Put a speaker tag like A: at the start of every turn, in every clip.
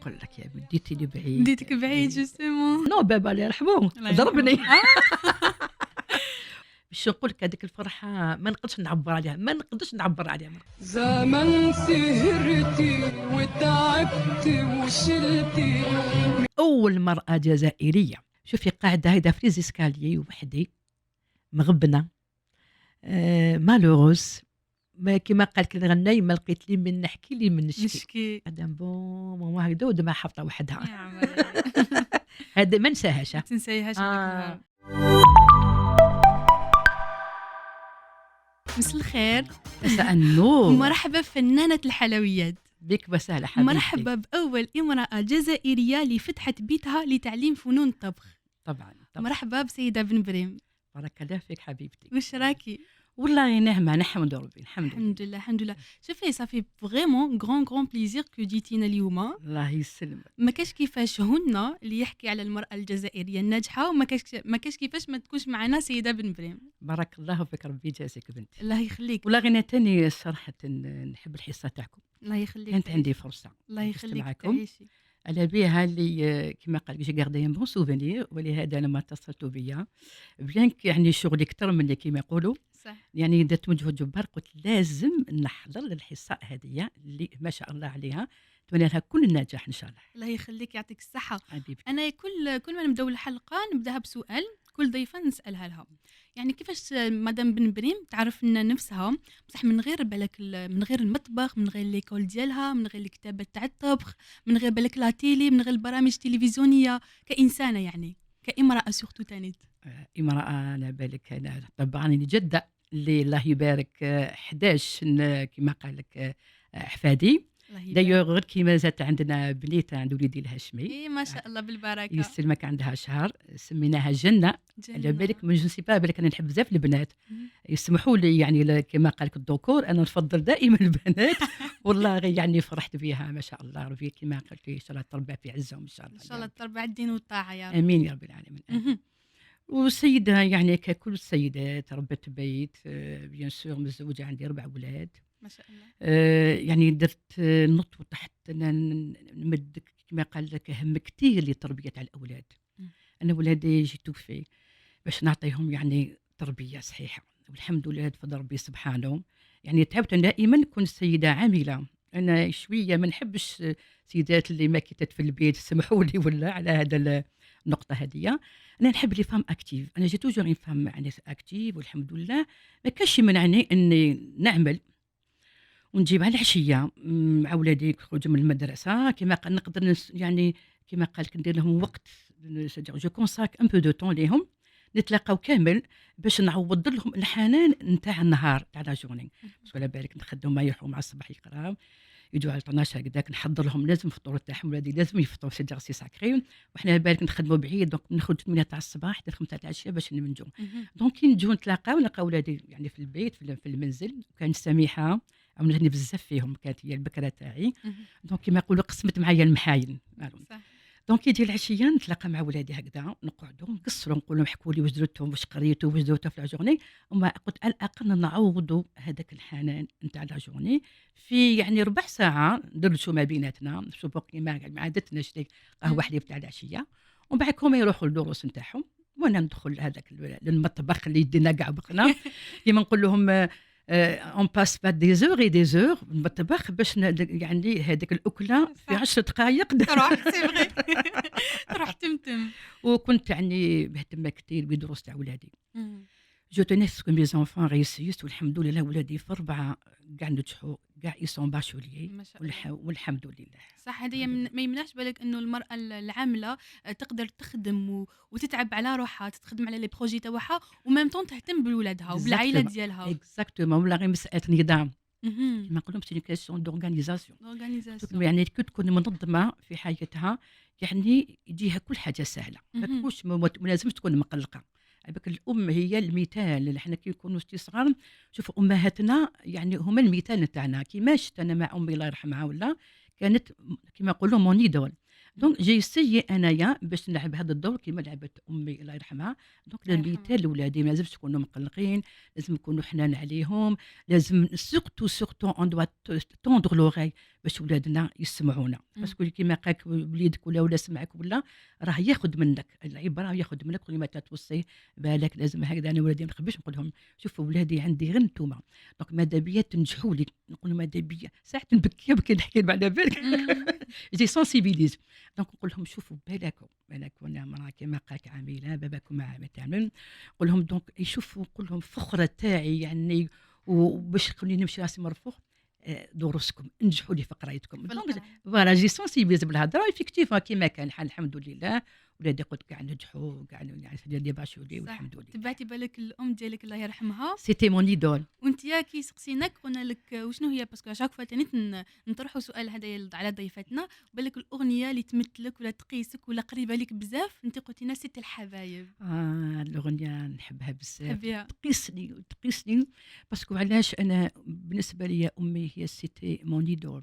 A: نقول لك يا بديتي لي بعيد
B: بديتك بعيد جوستومون.
A: نو بابا الله يرحمه
B: الله يرحمه.
A: ضربني. باش نقول لك هذيك الفرحه ما نقدرش نعبر عليها، ما نقدرش نعبر عليها.
C: زمن سهرتي وتعبتي وشلتي.
A: اول مراه جزائريه شوفي قاعده هيدا في ليزيسكاليي وحدي مغبنه مالوروز، ما كيما قالت لي الغناي ما لقيت لي من نحكي لي من نشكي.
B: نشكي
A: هذا بون ماما هكذا ودمها حافظه
B: يا
A: وحدها.
B: عمري.
A: هذا ما نساهاش.
B: ما تنسيهاش هذاك النهار. مساء الخير،
A: مساء النور.
B: مرحبا فنانة الحلويات،
A: بك وسهلا حبيبتي.
B: مرحبا بأول امرأة جزائرية اللي فتحت بيتها لتعليم فنون الطبخ.
A: طبعا
B: مرحبا بسيدة بن بريم،
A: بارك الله فيك حبيبتي.
B: وش راكي؟
A: والله نهمة نحمد ربي الحمد لله.
B: الحمد لله الحمد لله. شوفي صافي فريمون غران بليزير كو جيتينا اليوم.
A: الله يسلمك.
B: ما كاش كيفاش هنا اللي يحكي على المرأة الجزائرية الناجحة، وما كاش كيفاش ما تكونش معنا سيدة بن بريم.
A: بارك الله فيك ربي يجازيك بنتي.
B: الله يخليك.
A: والله غير تاني صراحة نحب الحصة تاعكم،
B: الله يخليك.
A: كانت عندي فرصة
B: الله يخليك
A: معكم
B: تعيشي.
A: على بها اللي كما قال جي غاردي بون سوفينير، ولهذا لما اتصلتوا بيا بيان يعني شغلي اكثر من اللي كما يقولوا،
B: صح.
A: يعني درت مجهود جبار، قلت لازم نحضر للحصة هذه اللي ما شاء الله عليها تولي لها كل النجاح ان شاء الله.
B: الله يخليك يعطيك الصحة.
A: حبيبتي
B: أنا كل ما نبداو الحلقة نبداها بسؤال كل ضيفة نسألها لها، يعني كيفاش مدام بن بريم تعرف لنا نفسها، بصح من غير بالك من غير المطبخ، من غير ليكول ديالها، من غير الكتابة تاع الطبخ، من غير بالك لا تيلي، من غير البرامج التلفزيونية، كإنسانة يعني كامرأة سورتو تانيت.
A: امرأة على بالك أنا طبعا جدة اللي الله يبارك 11 كما قال لك أحفادي. دايوغ غير كيما زادت عندنا بنيتة عند وليدي الهاشمي.
B: إيه ما شاء الله بالبركة.
A: يسلمك عندها شهر سميناها جنة. على بالك من جو سي با بالك أنا نحب بزاف البنات. يسمحوا لي يعني كما قال لك الذكور أنا نفضل دائما البنات. والله يعني فرحت بها ما شاء الله ربي كما قلت لي إن شاء الله تربى في عزهم إن شاء الله.
B: إن شاء الله تربى على الدين والطاعة يا رب.
A: آمين يا رب العالمين. وسيدة يعني ككل السيدات ربت بيت بيان سور متزوجة عندي 4 أولاد
B: ما شاء الله.
A: يعني درت نطو تحت نمد كما قال لك هم كتير لتربية على الأولاد. أنا ولادي جيتو في باش نعطيهم يعني تربية صحيحة والحمد لله بفضل ربي سبحانه. يعني تعبت دائما نكون سيدة عاملة، أنا شوية ما نحبش سيدات اللي ما كتت في البيت سمحوا لي ولا على هذا النقطة هذه. أنا نحب لي فام أكتيف، أنا جي توجور فام يعني أكتيف والحمد لله ما كاش يمنعني أني نعمل ونجيب على العشية مع ولادي يخرجوا من المدرسة كما نقدر يعني كما قال ندير لهم وقت جو كونساك ان بو دو طون ليهم نتلاقاو كامل باش نعوض لهم الحنان نتاع النهار تاع لا جورني. بس على بالك نخدم ما يروحوا مع الصباح يقراو يجوا على 12 هكذاك نحضر لهم لازم الفطور تاعهم ولادي لازم يفطروا سي جارسي ساكري وحنا بالك نخدموا بعيد دونك نخرج 8 تاع الصباح حتى 5 تاع العشيه باش نمنجوا. دونك كي نجوا نتلاقاو نلقاو ولادي يعني في البيت في المنزل. كانت سميحه عاونتني بزاف فيهم كانت هي البكره تاعي. دونك كيما يقولوا قسمت معايا المحاين. دونك يجي العشيه نتلاقى مع ولادي هكذا نقعدوا نقصروا نقول لهم حكوا لي واش درتوا واش قريتوا واش درتوا في الجورني وما قلت على الاقل نعوضوا هذاك الحنان نتاع لا جورني في يعني ربع ساعه ندردشوا ما بيناتنا نشوفوا كيما عادتنا شريك قهوه حليب تاع العشيه ومن بعد هما يروحوا للدروس نتاعهم وانا ندخل هذاك للمطبخ اللي يدينا كاع بقنا كيما نقول لهم اون باس با دي زور اي دي زور المطبخ باش يعني هذيك الاكله في 10 دقائق
B: تروح سي فغي تروح تمتم.
A: وكنت يعني مهتمه كثير بدروس تاع ولادي. جو تنس كو مي زونفون ريسيست والحمد لله ولادي في 4 كاع نجحوا كاع يسون باشوليي والحمد لله.
B: صح هذه ما يمنعش بالك انه المراه العامله تقدر تخدم وتتعب على روحها تخدم على لي بروجي تاعها وميم طون تهتم بولادها وبالعائله ديالها.
A: اكزاكتومون ولا غير مساله نظام ما نقولهم سي كيسيون دورغانيزاسيون يعني كي تكون منظمه في حياتها يعني يجيها كل حاجه سهله ما تكونش ما لازمش تكون مقلقه. عباك الام هي المثال اللي حنا كي نكونوا صغار شوفوا امهاتنا يعني هما المثال نتاعنا كيماش انا مع امي الله يرحمها ولا كانت كما نقولوا مون ايدول. دونك جي سيي انايا باش نلعب هذا الدور كما لعبت امي الله يرحمها. دونك
B: الله
A: لازم
B: يرحمها.
A: حتى لولادي ما لازمش يكونوا مقلقين، لازم يكونوا حنان عليهم، لازم سورتو اون دوا توندغ لوغاي باش ولادنا يسمعونا. باسكو كيما قالك وليدك ولا سمعك ولا راه ياخذ منك العبره، ياخذ منك كل ما توصي بالك لازم هكذا. انا ولادي ما نخبيش نقول لهم شوفوا ولادي عندي غير نتوما، دونك ماذا بيا تنجحوا لي، نقول ماذا بيا ساعات نبكي نحكي على بالك جي سونسيبيليز. دونك نقول لهم شوفوا بالكم انا مرا كما قالك عامله باباكم عامل تعمل، نقول لهم دونك يشوفوا نقول لهم فخره تاعي يعني، وباش يخلوني نمشي راسي مرفوع دروسكم انجحوا لي في قرايتكم. دونك فوالا جي سونسيبيليز بالهضره ايفيكتيف كيما كان الحال الحمد لله. ولادي قلت كاع نجحوا كاع يعني في دي باشولي والحمد لله.
B: تبعتي بالك الام ديالك الله يرحمها
A: سيتي مون ايدول.
B: وانت يا كي سقسيناك قلنا لك وشنو هي، باسكو شاك فوا تاني نطرحوا سؤال هذا على ضيفتنا، بالك الاغنيه اللي تمثلك ولا تقيسك ولا قريبه لك بزاف، انت قلتي لنا ست الحبايب.
A: الاغنيه نحبها بزاف،
B: تحبيها
A: تقيسني باسكو علاش انا بالنسبه لي امي هي سيتي مون ايدول.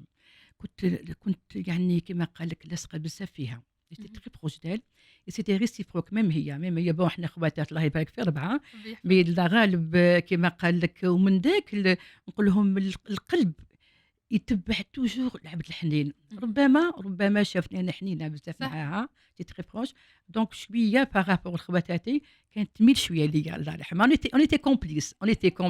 A: كنت يعني كما قال لك لاصقه بزاف فيها، جيتي تري بروش ديل اي سيتي ريسيبروك. ميم هي بون احنا خواتات الله يبارك في 4 مي لا غالب كما قال لك. ومن ذاك نقول لهم القلب يتبع توجور لعبة الحنين. ربما شافني انا حنينه بزاف معاها تي تري بروش، دونك شويه بارابور لخواتاتي كانت تميل شويه ليا الله يرحمها. اونيتي كومبليس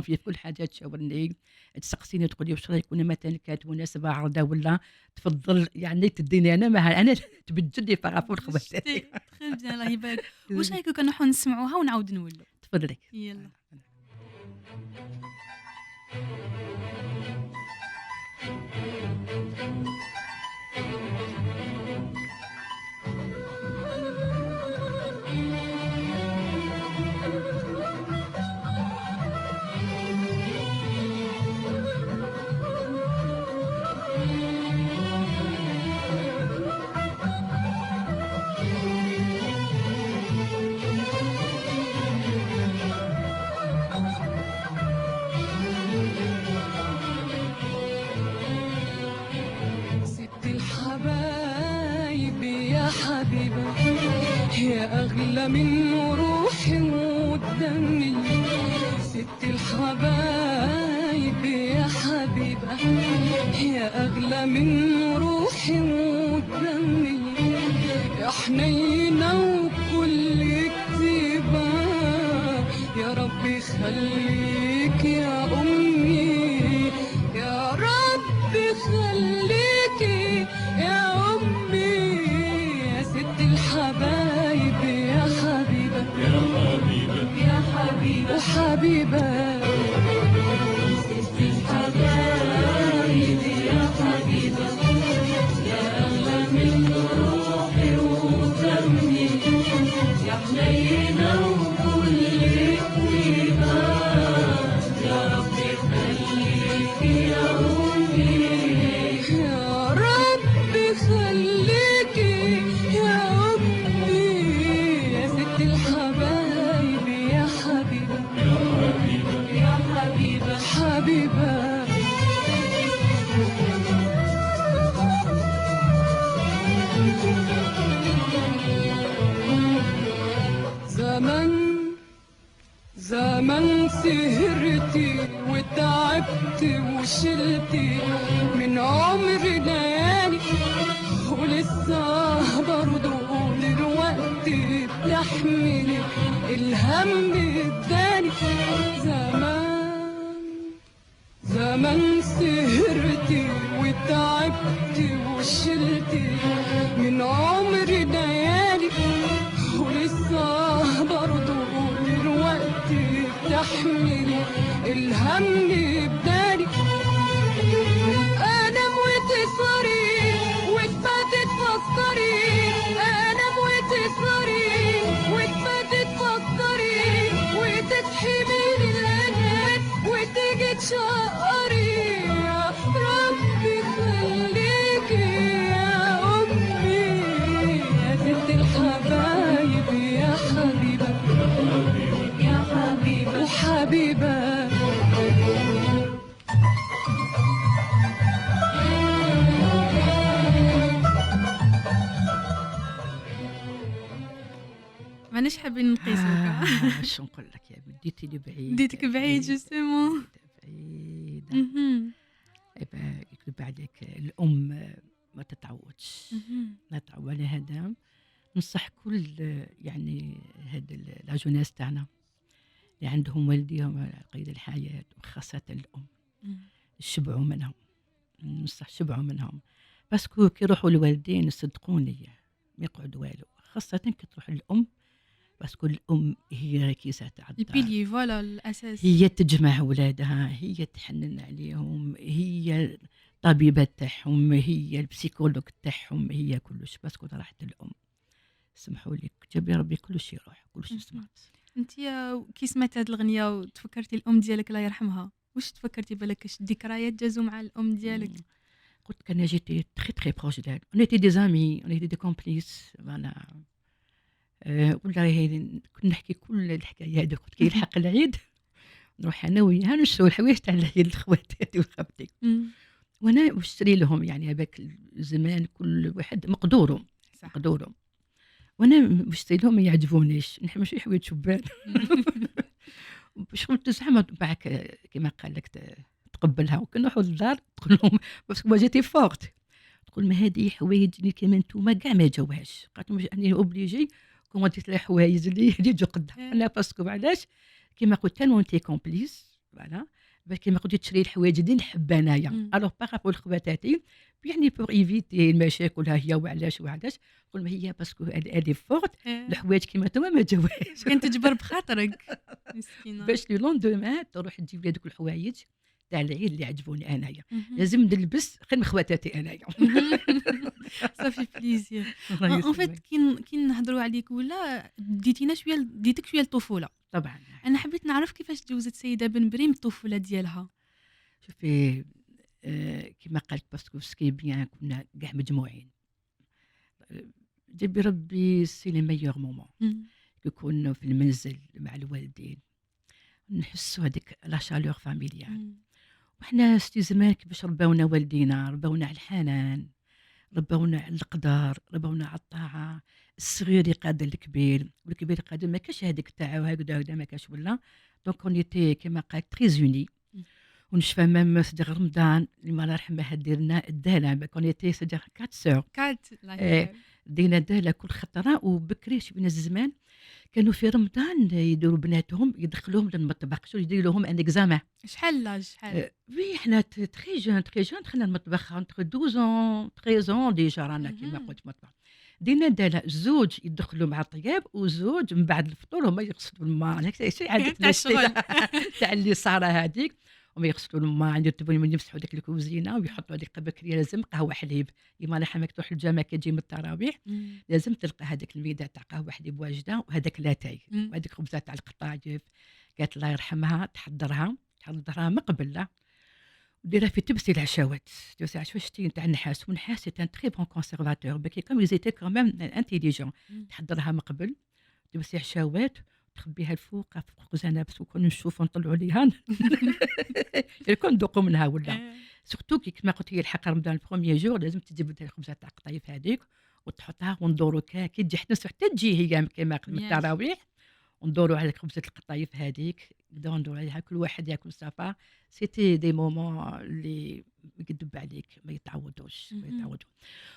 A: في كل حاجه، تشاورني تسقسيني تقول لي واش رايك كنا مثلا كانت مناسبه عرضه ولا تفضل يعني تديني انا تبدل لي بارابور لخواتاتي.
B: تخيل بزاف الله يبارك. واش رايك كنا نروحوا نسمعوها ونعاود نولوا؟
A: تفضلي
B: يلا.
C: يا أغلى من روحي ودمي، ست الحبايب يا حبيبة، يا أغلى من روحي ودمي، يا حنينة وكل كتيبة، يا ربي خليك يا أمي، يا ربي خليك يا أمي، يا ست الحبايب يا حبيبة يا حبيبة يا حبيبة وحبيبة، ست الحبايب يا حبيبة، يا أغلى من روحي ودمي، يا حنينة وكل طيبة، يا ربي خليك يا أمي، يا ربي خليك يا أمي، يا ست الحبايب يا حبيبة يا حبيبة يا حبيبة حبيبة. زمن سهرتي وتعبت وشلتي من عمري ليالي، ولسه برضه دلوقتي بتحملي الهم الداني. زمان سهرتي وتعبت وشلتي من عمري ليالي، ولسه برضه دلوقتي بتحملي الهم بدالي. انام وتسهري وتباتي تفكري، انام وتسهري وتباتي تفكري، وتصحي من الانام وتيجي تشقري، يا ربي خليكي يا امي، يا ست الحبايب يا حبيبة يا حبيبة وحبيبة.
B: ماناش حابين نقيسوك.
A: شو نقول لك يا بديتي لي بعيد.
B: ديتك بعيد جوستومون.
A: بعيدة. يكذب عليك الأم ما تتعوضش. لا تعوض على هذا. نصح كل يعني هاد لا جوناس تاعنا اللي عندهم والديهم على قيد الحياة وخاصة الأم شبعوا منهم. نصح شبعوا منهم باسكو كي يروحوا الوالدين صدقوني ما يقعد والو، خاصة كي تروح الأم باسكو الأم هي ركيزة تاع الدار،
B: البيلي فوالا الأساس.
A: هي تجمع ولادها، هي تحنن عليهم، هي طبيبة تاعهم، هي البسيكولوج تاعهم، هي كلش باسكو راحت الأم. سمحوا لي جاب لي ربي كلش يروح كلش سمعت.
B: انت كي سمعت هاد الغنية وتفكرتي الأم ديالك الله يرحمها، واش تفكرتي بالك ذكريات جازو مع الأم ديالك؟
A: قلت كان جيتي تري تري بروش ديال اون ايتي دي زامي اون ايتي دي كومبليس فوالا. والله كنا نحكي كل الحكايه هذه. قلت كي يلحق العيد نروح انا وياها نشرو الحوايج تاع العيد لخواتاتي وخبتي وانا نشتري لهم يعني هذاك الزمان كل واحد مقدوره
B: صح.
A: مقدوره وانا نشتري لهم ما يعجبونيش نحب ماشي حوايج شبان. باش قلت زعما معك كما قال لك تقبلها وكنروحوا للدار تقول لهم باسكو ما جيتي فورت تقول ما هذه حوايج اللي كما نتوما كاع ما جاوهاش قالت لهم اني اوبليجي كون ديت لي حوايج اللي يجوا قدام انا باسكو علاش كما قلت كانوا انت كومبليس فوالا باش كما قلت تشري الحوايج اللي نحب انايا الوغ بارابول خواتاتي يعني بور ايفيتي المشاكل ها هي وعلاش قول ما هي باسكو هذه فورت الحوايج كما نتوما ما جاوهاش
B: كنت تجبر بخاطرك مسكينه
A: باش لو لوندومان تروح تجيب لي هذوك الحوايج تاع العيد اللي عجبوني انايا لازم نلبس خير من خواتاتي انايا.
B: صافي بليزير. اون فيت كي نهضروا عليك ولا ديتك شويه الطفوله.
A: طبعا
B: انا حبيت نعرف كيفاش تجوزت سيده بن بريم الطفوله ديالها.
A: شوفي كما قالت باسكو سكي بيان كنا كاع مجموعين جيبي ربي سي لي ميور مومون كي كنا في المنزل مع الوالدين نحسوا هذيك لا شالور فاميليال. وحنا ستي زمان كيفاش رباونا والدينا رباونا على الحنان رباونا على القدر رباونا على الطاعه الصغير يقادر الكبير والكبير يقادر ما كاش هذيك تاع هكذا ما كاش ولا دونك اون ايتي كيما قالت تري زوني ونشفى مام صديق رمضان اللي ما الله يرحمها ديرنا الدهله كون ايتي صديق 4 سور دينا الدهله كل خطره وبكري شفنا الزمان كانوا في رمضان يديروا بناتهم يدخلوهم للمطبخ شو يديروا لهم ان اكزامان.
B: شحال
A: وي حنا تري جون دخلنا المطبخ انتر 12 ans 13 ans ديجا رانا كيما قلت مطبخ دينا دالا زوج يدخلوا مع الطياب وزوج من بعد الفطور هما يغسلوا الماء شي عندك
B: تاع الشغل
A: تاع اللي صار هذيك هما يغسلوا الماء يرتبوا يمسحوا ديك الكوزينه ويحطوا هذيك بكريه لازم قهوه حليب يما لحمك تروح الجامع كتجي من التراويح لازم تلقى هذاك الميدان تاع قهوه حليب واجده وهذاك لاتاي وهذيك خبزه تاع القطايف قالت الله يرحمها تحضرها من قبل لا وديرها في تبسي العشاوات شتي تاع النحاس والنحاس سي ان تري بون كونسيرفاتور بكي كوم ايزيتي كوميم انتيليجون تحضرها من قبل تبسي عشاوات تخبيها الفوق في الخزانه باش كون نشوفوا نطلعوا ليها يكون ندوقوا منها ولا سورتو كما قلت هي الحق رمضان البروميير جور لازم تجيب الخبزه تاع القطايف هذيك وتحطها وندوروا كي تجي حتى تجي هي كما من التراويح وندوروا على خبزه القطايف هذيك ندوروا عليها كل واحد ياكل صافا سيتي دي مومون اللي يكذب عليك ما يتعوضوش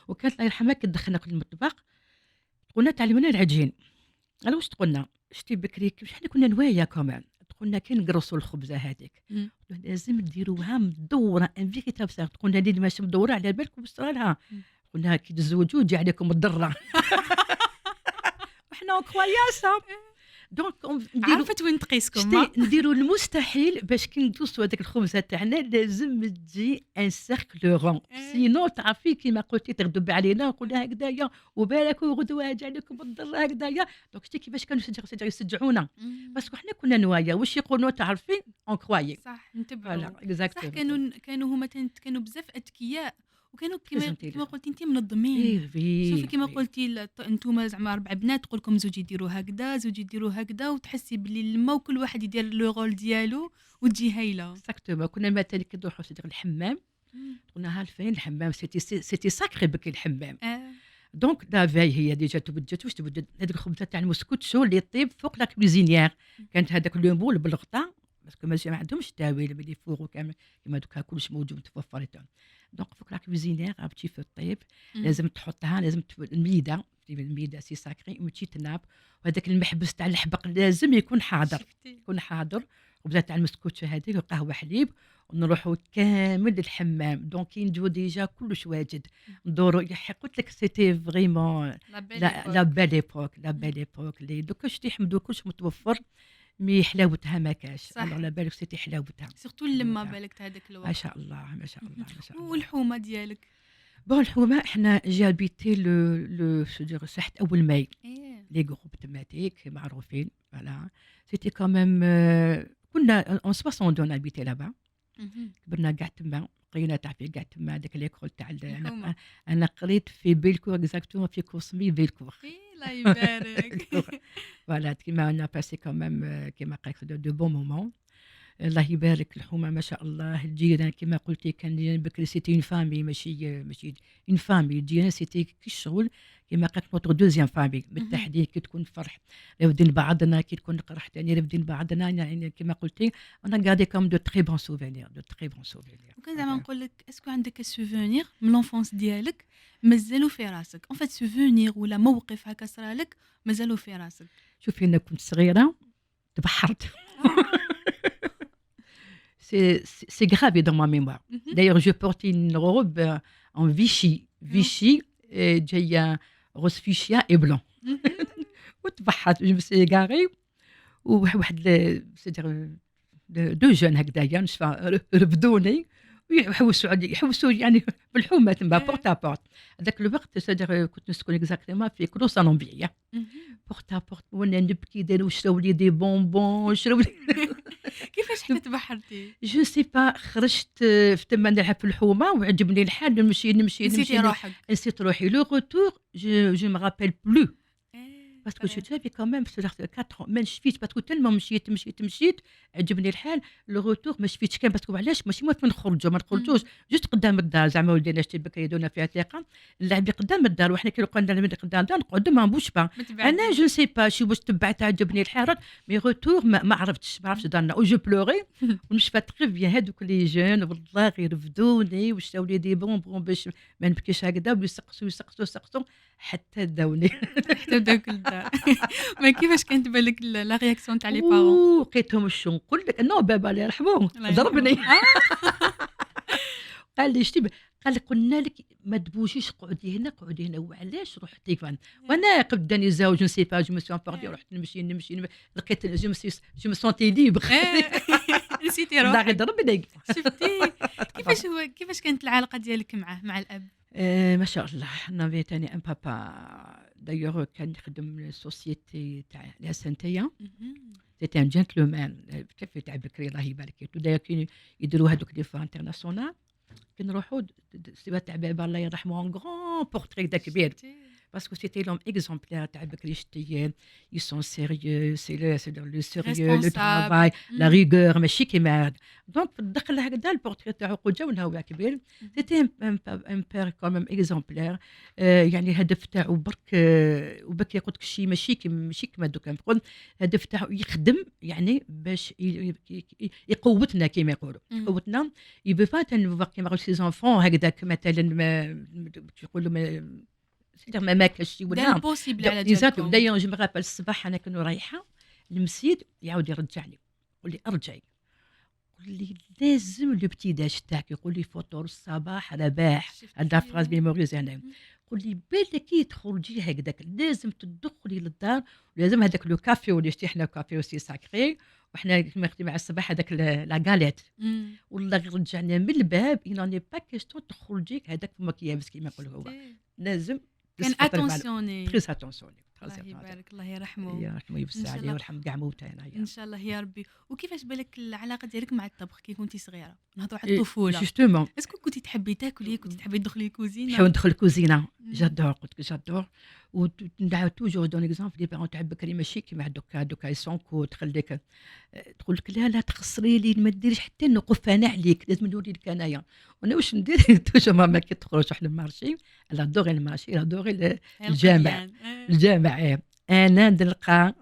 A: وكانت الله يرحمها كتدخلنا في المطبخ قلنا تعلمنا العجين قال واش تقولنا شتي بكري كيفاش حنا كنا نوايا كمان قلنا كي نقرصوا الخبزه هذيك لازم ديروها مدوره ان فيريتاب سار قلنا اللي ماشي مدوره على بالكم بصرالها قلنا كي تزوجوا تجي عليكم الضره وحنا كروياسا دونك
B: عرفت وين تقيسكم
A: نديروا المستحيل باش كي ندوسوا هذاك الخبزه تاعنا لازم تجي ان سيركل رون سينو تعرفي كيما قلتي تغضب علينا نقولها هكذايا وبالك وغدوه جا لكم الضر هكذايا دونك شتي كيفاش كانوا يشجعونا باسكو حنا كنا نوايا واش يقولوا تعرفي اون كرويي
B: صح نتبعوا
A: صح
B: كانوا هما كانوا بزاف اذكياء وكانوا كما قلتي انت منظمين شوفي كما قلتي انتم زعما 4 بنات تقول لكم زوج يديروا هكذا زوج يديروا هكذا وتحسي بلي الماء وكل واحد يدير لو رول ديالو وتجي هايله
A: اكزاكتومون كنا مثلا كي نروحوا الحمام قلنا ها فين الحمام سيتي ساكري بكي الحمام دونك لا فاي هي ديجا تبدلت واش تبدل هذيك الخبزه تاع المسكوتشو اللي طيب فوق لا كوزينيير. كانت هذاك لو مول بالغطاء باسكو ماشي ما عندهمش تاويل اللي فوق كامل كيما دوكا كلش موجود متوفر تاع. دونك فوق لا كوزينيير بتي في الطيب لازم تحطها لازم الميده الميده سي ساكري وتجي تناب. وهذاك المحبس تاع الحبق لازم يكون حاضر يكون حاضر. خبزه تاع المسكوتشو هذيك وقهوه حليب ونروحوا كامل للحمام. دونك كي نجو ديجا كلش واجد ندوروا. قلت لك سيتي فريمون لا بال ايبوك لا بال ايبوك اللي دوكا شتي يحمدوا كلش متوفر مي حلاوتها ما كاش. الوغ لا بالك سيتي حلاوتها
B: سورتو لما بالك تاع هذاك الوقت.
A: ما شاء الله ما شاء الله ما شاء الله.
B: والحومه ديالك
A: بون الحومه احنا جابيتي لو سودير ساحه اول ماي لي جروب تماتيك معروفين فوالا سيتي كوميم. كنا اون 60 دون هابيتي لابا. كبرنا كاع تما قرينا تاع في كاع تما هذاك ليكول تاع انا قريت في بيلكور اكزاكتومون في كوسمي بيلكور.
B: الله يبارك.
A: فوالا كيما انا باسي كوميم كيما قالت دو بون مومون. الله يبارك الحومه ما شاء الله. الجيران كما قلتي كان بكري سيتي اون فامي ماشي اون فامي. الجيران سيتي كي الشغل كما قالت نوتر دوزيام فامي بالتحديد. كي تكون فرح رفدين بعضنا كي تكون قرح ثاني رفدين بعضنا يعني كما قلتي انا غادي كوم دو تري بون سوفينير دو تري بون سوفينير.
B: وكان زعما نقول لك اسكو عندك سوفينير من لونفونس ديالك مازالوا في راسك اون فيت سوفينير ولا موقف هكا صرالك مازالوا في راسك؟
A: شوفي انا كنت صغيره تبحرت. C'est grave dans ma mémoire. D'ailleurs, je portais une robe en Vichy. Vichy, جاية rose fuchsia et blanc. وتبحرت je me suis égarée وواحد c'est-à-dire دو جون هكذايا نشفى رفدوني يحوسوا يعني بالحومه تما بورتا بورت. هذاك الوقت c'est-à-dire كنت نسكن اكزاكتومون في كلو صالونبيا بورتا بورت وانا نبكي داروا شراو لي دي بونبون شراو.
B: كيفاش حتى تبحرتي؟
A: جو سي با خرجت في تما نلعب في الحومه وعجبني الحال نمشي
B: نسيتي روحك.
A: نسيت روحي لو روتور جو مي رابيل بلو باسكو جو تافي كوميم في 4 ما شفيت باسكو تلما مشيت عجبني الحال. لو روتور ما شفيتش كان باسكو علاش ماشي موت ما نخرجوش جوست قدام الدار زعما ولدينا شتي بكري دونا فيها ثقه اللعب قدام الدار وحنا كي قلنا قدام الدار نقعد ما نبوش با. انا جو سي با شي واش تبعت عجبني الحال مي روتور ما عرفتش دارنا او جو بلوري ونشفى تري بيان هذوك لي جون والله غير رفدوني وشاو لي دي بونبون باش ما نبكيش هكذا ويسقسوا حتى داوني
B: حتى داك الدار. ما كيفاش كانت بالك لا رياكسيون تاع لي بارون؟
A: لقيتهم شنو نقول لك نو بابا الله يرحمه ضربني. قال لي شتي قال لك قلنا لك ما تبوشيش قعدي هنا وعلاش رحتي فان وانا قداني زوج نسي با جو مسيون باردي رحت نمشي لقيت جو مي سونتي ليبر.
B: نسيتي روحك.
A: الله يضربني.
B: شفتي كيفاش كانت العلاقه ديالك مع الاب؟
A: ما شاء الله نافي تاني ان بابا دايوغ كان يخدم سوسيتي تاع لا سنتيه. سيتي ان جنتلمان كيف تاع بكري الله يبارك فيه. دايوغ كي يديروا هذوك لي فان انترناسيونال كي نروحوا سيبا تاع بابا الله يرحمه ان غران بورتري دا كبير parce que c'était l'homme exemplaire تاع بكري شتي ils sont sérieux c'est le sérieux le travail la rigueur ماشي كيما دونك دخل هكذا البورتري تاعو قجا ولا كبير c'était un père quand même exemplaire. يعني الهدف تاعو برك وبكي قلت لك شي ماشي كيما دوكا نقول الهدف تاعو يخدم يعني باش يقوتنا كيما يقولوا يقوتنا يبغى تنفوا كيما قلت سي زونفون هكذاك مثلا يقولوا ما ماكلش شي ولا
B: بوسيبل على جالكم.
A: دايوغ جو مغابل الصباح انا كنت رايحه المسجد يعاود يرجعني يقول لي ارجعي يقول لي لازم لو بتي داج تاعك يقول لي فطور الصباح رباح هذا فراز ميموريز انا يقول لي بالك كي تخرجي هكذاك لازم تدخلي للدار ولازم هذاك لو كافي اللي شتي حنا كافي اوسي ساكري وحنا كما خدي مع الصباح هذاك لا غاليت والله رجعنا من الباب انوني با كيستون تخرجي هذاك المكياج كيما يقول هو لازم
B: كان اتونسيوني
A: تريس اتونسيوني.
B: الله يبارك الله يرحمه
A: يوسع عليه ويرحم كاع موتانا
B: ان شاء الله يا ربي. وكيفاش بالك العلاقه ديالك مع الطبخ كي كنتي صغيره؟ نهضروا على الطفوله
A: جوستومون
B: اسكو كنتي تحبي تاكلي كنتي تحبي تدخلي الكوزينه؟
A: نحاول ندخل الكوزينه جادور قلت لك جادور وندعو توجور دون اكزومبل دي بارون تاع بكري ماشي كيما دوكا يسونكو تخليك تقول لك لا تخسري لي ما ديريش حتى نوقف انا عليك لازم نوري لك انايا وانا واش ندير توجور ماما كي تخرج واحد المارشي لا دوغي المارشي لا دوغي الجامع الجامع انا نلقى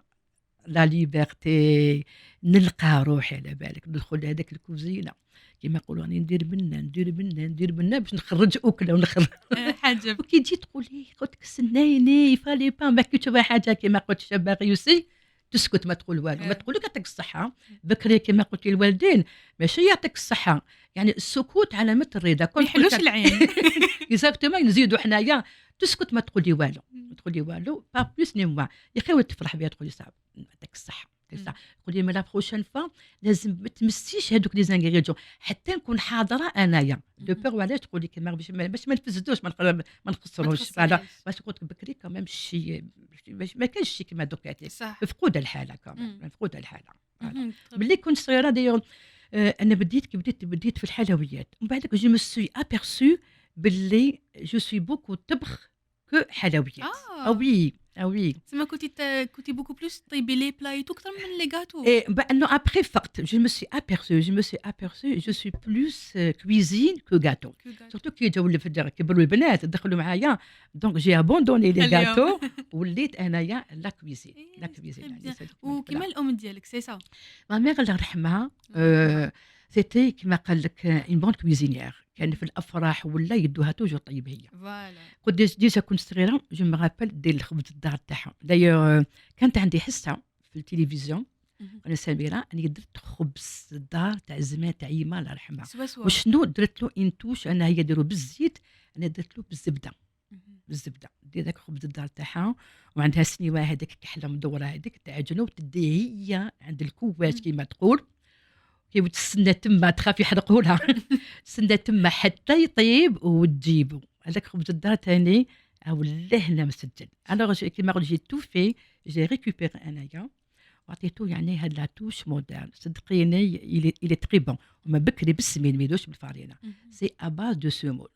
A: لا ليبرتي نلقى روحي على بالك ندخل لهذاك الكوزينه كيما يقولوا راني ندير بنا باش نخرج اكله ونخرج
B: حاجه
A: وكي تجي تقول لي قلت لك استنيني فالي با ما كي تشوف حاجه كيما قلت شابه ريوسي تسكت ما تقول والو ما تقول لك يعطيك الصحه بكري كيما قلت الوالدين ماشي يعطيك الصحه يعني السكوت علامه الرضا
B: ما يحلوش العين
A: اكزاكتومون نزيدوا حنايا تسكت ما تقولي والو ما تقولي والو با بلوس ني موا يا اخي تفرح بها تقولي صعب يعطيك الصحه تقولي ما لا بروشين فوا لازم ما تمسيش هذوك لي زانغريديون حتى نكون حاضره انايا دو بور وعلاش تقولي كيما باش ما نفسدوش ما نخسروش فوالا باش قلت بكري كمان شي ما كانش شي كيما دوكاتي مفقوده الحاله كمان مفقوده الحاله ملي كنت صغيره دايوغ انا بديت في الحلويات ومن بعد جو مو سوي ابيرسو باللي جو سوي بوكو طبخ كو حلويات وي وي
B: تما كنتي بوكو بلوس طيبي لي بلايتو اكثر من لي غاتو
A: انه ابري فقط جو مو سوي ابيرسو جو سوي بلوس كويزين كو غاتو سورتو كي جاو اللي في الدار كبروا البنات دخلوا معايا دونك جي ابوندوني لي غاتو وليت انايا لا كويزين
B: وكيما الام ديالك سي سا
A: ما ميغ الله يرحمها سيتي كيما قال لك اون بون كويزينيير كان في الافراح ولا يدوها توجور طيب هي
B: فوالا
A: كنت ديجا كنت صغيره جو مي رابيل دير الخبز الدار تاعها دايوغ كانت عندي حصه في التلفزيون انا سميره اني درت خبز الدار تاع زمان تاع يما الله يرحمها وشنو درت له انتوش انا هي ديروا بالزيت انا درت له بالزبده دير داك خبز الدار تاعها وعندها سنيوه هذيك كحله مدوره هذيك تاع جنوب تدي هي عند الكواش كيما تقول كي تستنى تما تخاف يحرقوا لها تستنى تما حتى يطيب وتجيبو هذاك خبز الدار ثاني او لهنا مسجل انا كيما قلت جي تو في جي ريكوبير انايا وعطيتو يعني هاد لا توش مودرن صدقيني الي تري بون وما بكري بالسمين ميدوش بالفارينه سي اباز دو سومول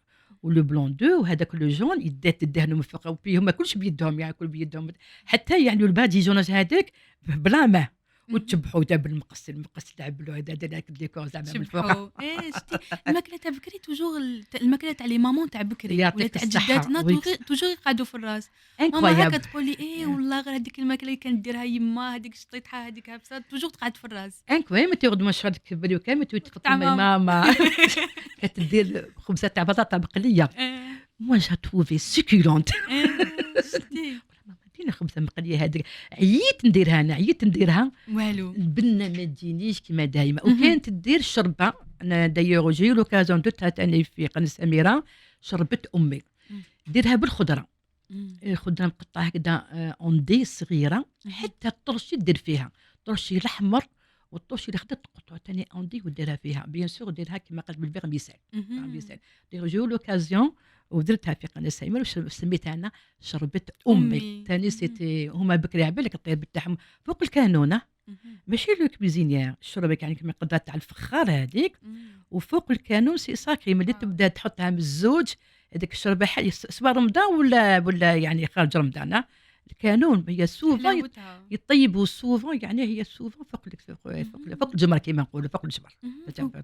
A: ولو بلون دو وهذاك لو جون يدات الدهن من فوق وبيهم ما كلش بيدهم يعني كل بيدهم حتى يعني الباديجوناج هذاك بلا ما وتشبحوا داب المقص تعبلوا هذا داك الديكور زعما من فوق
B: شتي الماكله تاع بكري توجور الماكله تاع لي مامون تاع بكري ولا تاع جداتنا توجور يقعدوا في الراس ماما هكا تقول لي والله غير هذيك الماكله اللي كانت ديرها يما هذيك الشطيطه هذيك هبسه توجور تقعد في الراس
A: ما تغد مشهد كبري وكامل تفطر ماما كتدير خبزه تاع بطاطا مقليه موا جا توفي سيكولونت
B: شتي
A: دينا خبزه مقليه هذيك عييت نديرها
B: والو
A: البنه ما تجينيش كما دايما وكانت دير شربه انا دايوغ جي لوكازيون دوتها ثاني في قناه سميره شربه امي ديرها بالخضره الخضره مقطعه هكذا اون دي صغيره حتى الطرشي دير فيها الطرشي الاحمر والطرشي اللي خدت تقطعه ثاني اون دي وديرها فيها بيان سور ديرها كما قلت بالفيرميسيل دير جي لوكازيون ودرتها في قناه سميره وسميتها انا شربة امي ثاني سيتي هما بكري على بالك الطيب تاعهم فوق الكانونه ماشي لو كوزينيير الشربه يعني كما قدرت تاع الفخار هذيك وفوق الكانون سي ساكري ملي تبدا تحطها من الزوج هذيك الشربه سواء رمضان ولا يعني خارج رمضان الكانون هي سوفون يطيبوا سوفون يعني هي سوفون فوق الجمر كما نقولوا فوق الجمر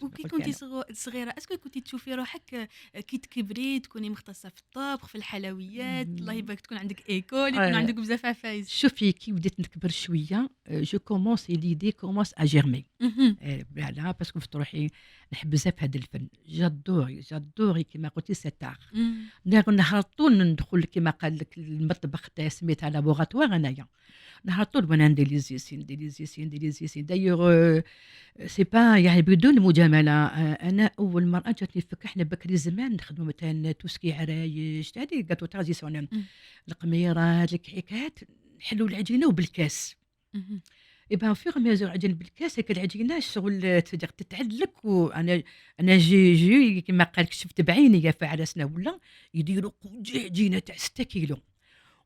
B: وكي كنتي صغيره اسكو كنتي تشوفي روحك كي تكبري تكوني مختصه في الطبخ في الحلويات الله يبارك تكون عندك ايكول يكون عندك بزاف عفايس
A: شوفي كي بديت نكبر شويه جو كومونس ليدي كومونس ا جيرمي فوالا باسكو في روحي نحب بزاف هذا الفن جادوري كما قلتي سيتار نهار طول ندخل كما قال لك المطبخ تاع سميتها لابوغاتوار انايا نهار طول وانا ندير لي زيسين دايوغ سي با يعني بدون مجامله انا اول مره جاتني الفكره احنا بكري زمان نخدموا مثلا توسكي عرايش هذه كاتو تراديسيونيل القميرات الكعكات نحلوا العجينه وبالكاس يبقى في ميزور عجين بالكاس هيك العجينه الشغل تتعلك وانا جي كما قال شفت بعيني في عرسنا ولا يديروا عجينه تاع 6 كيلو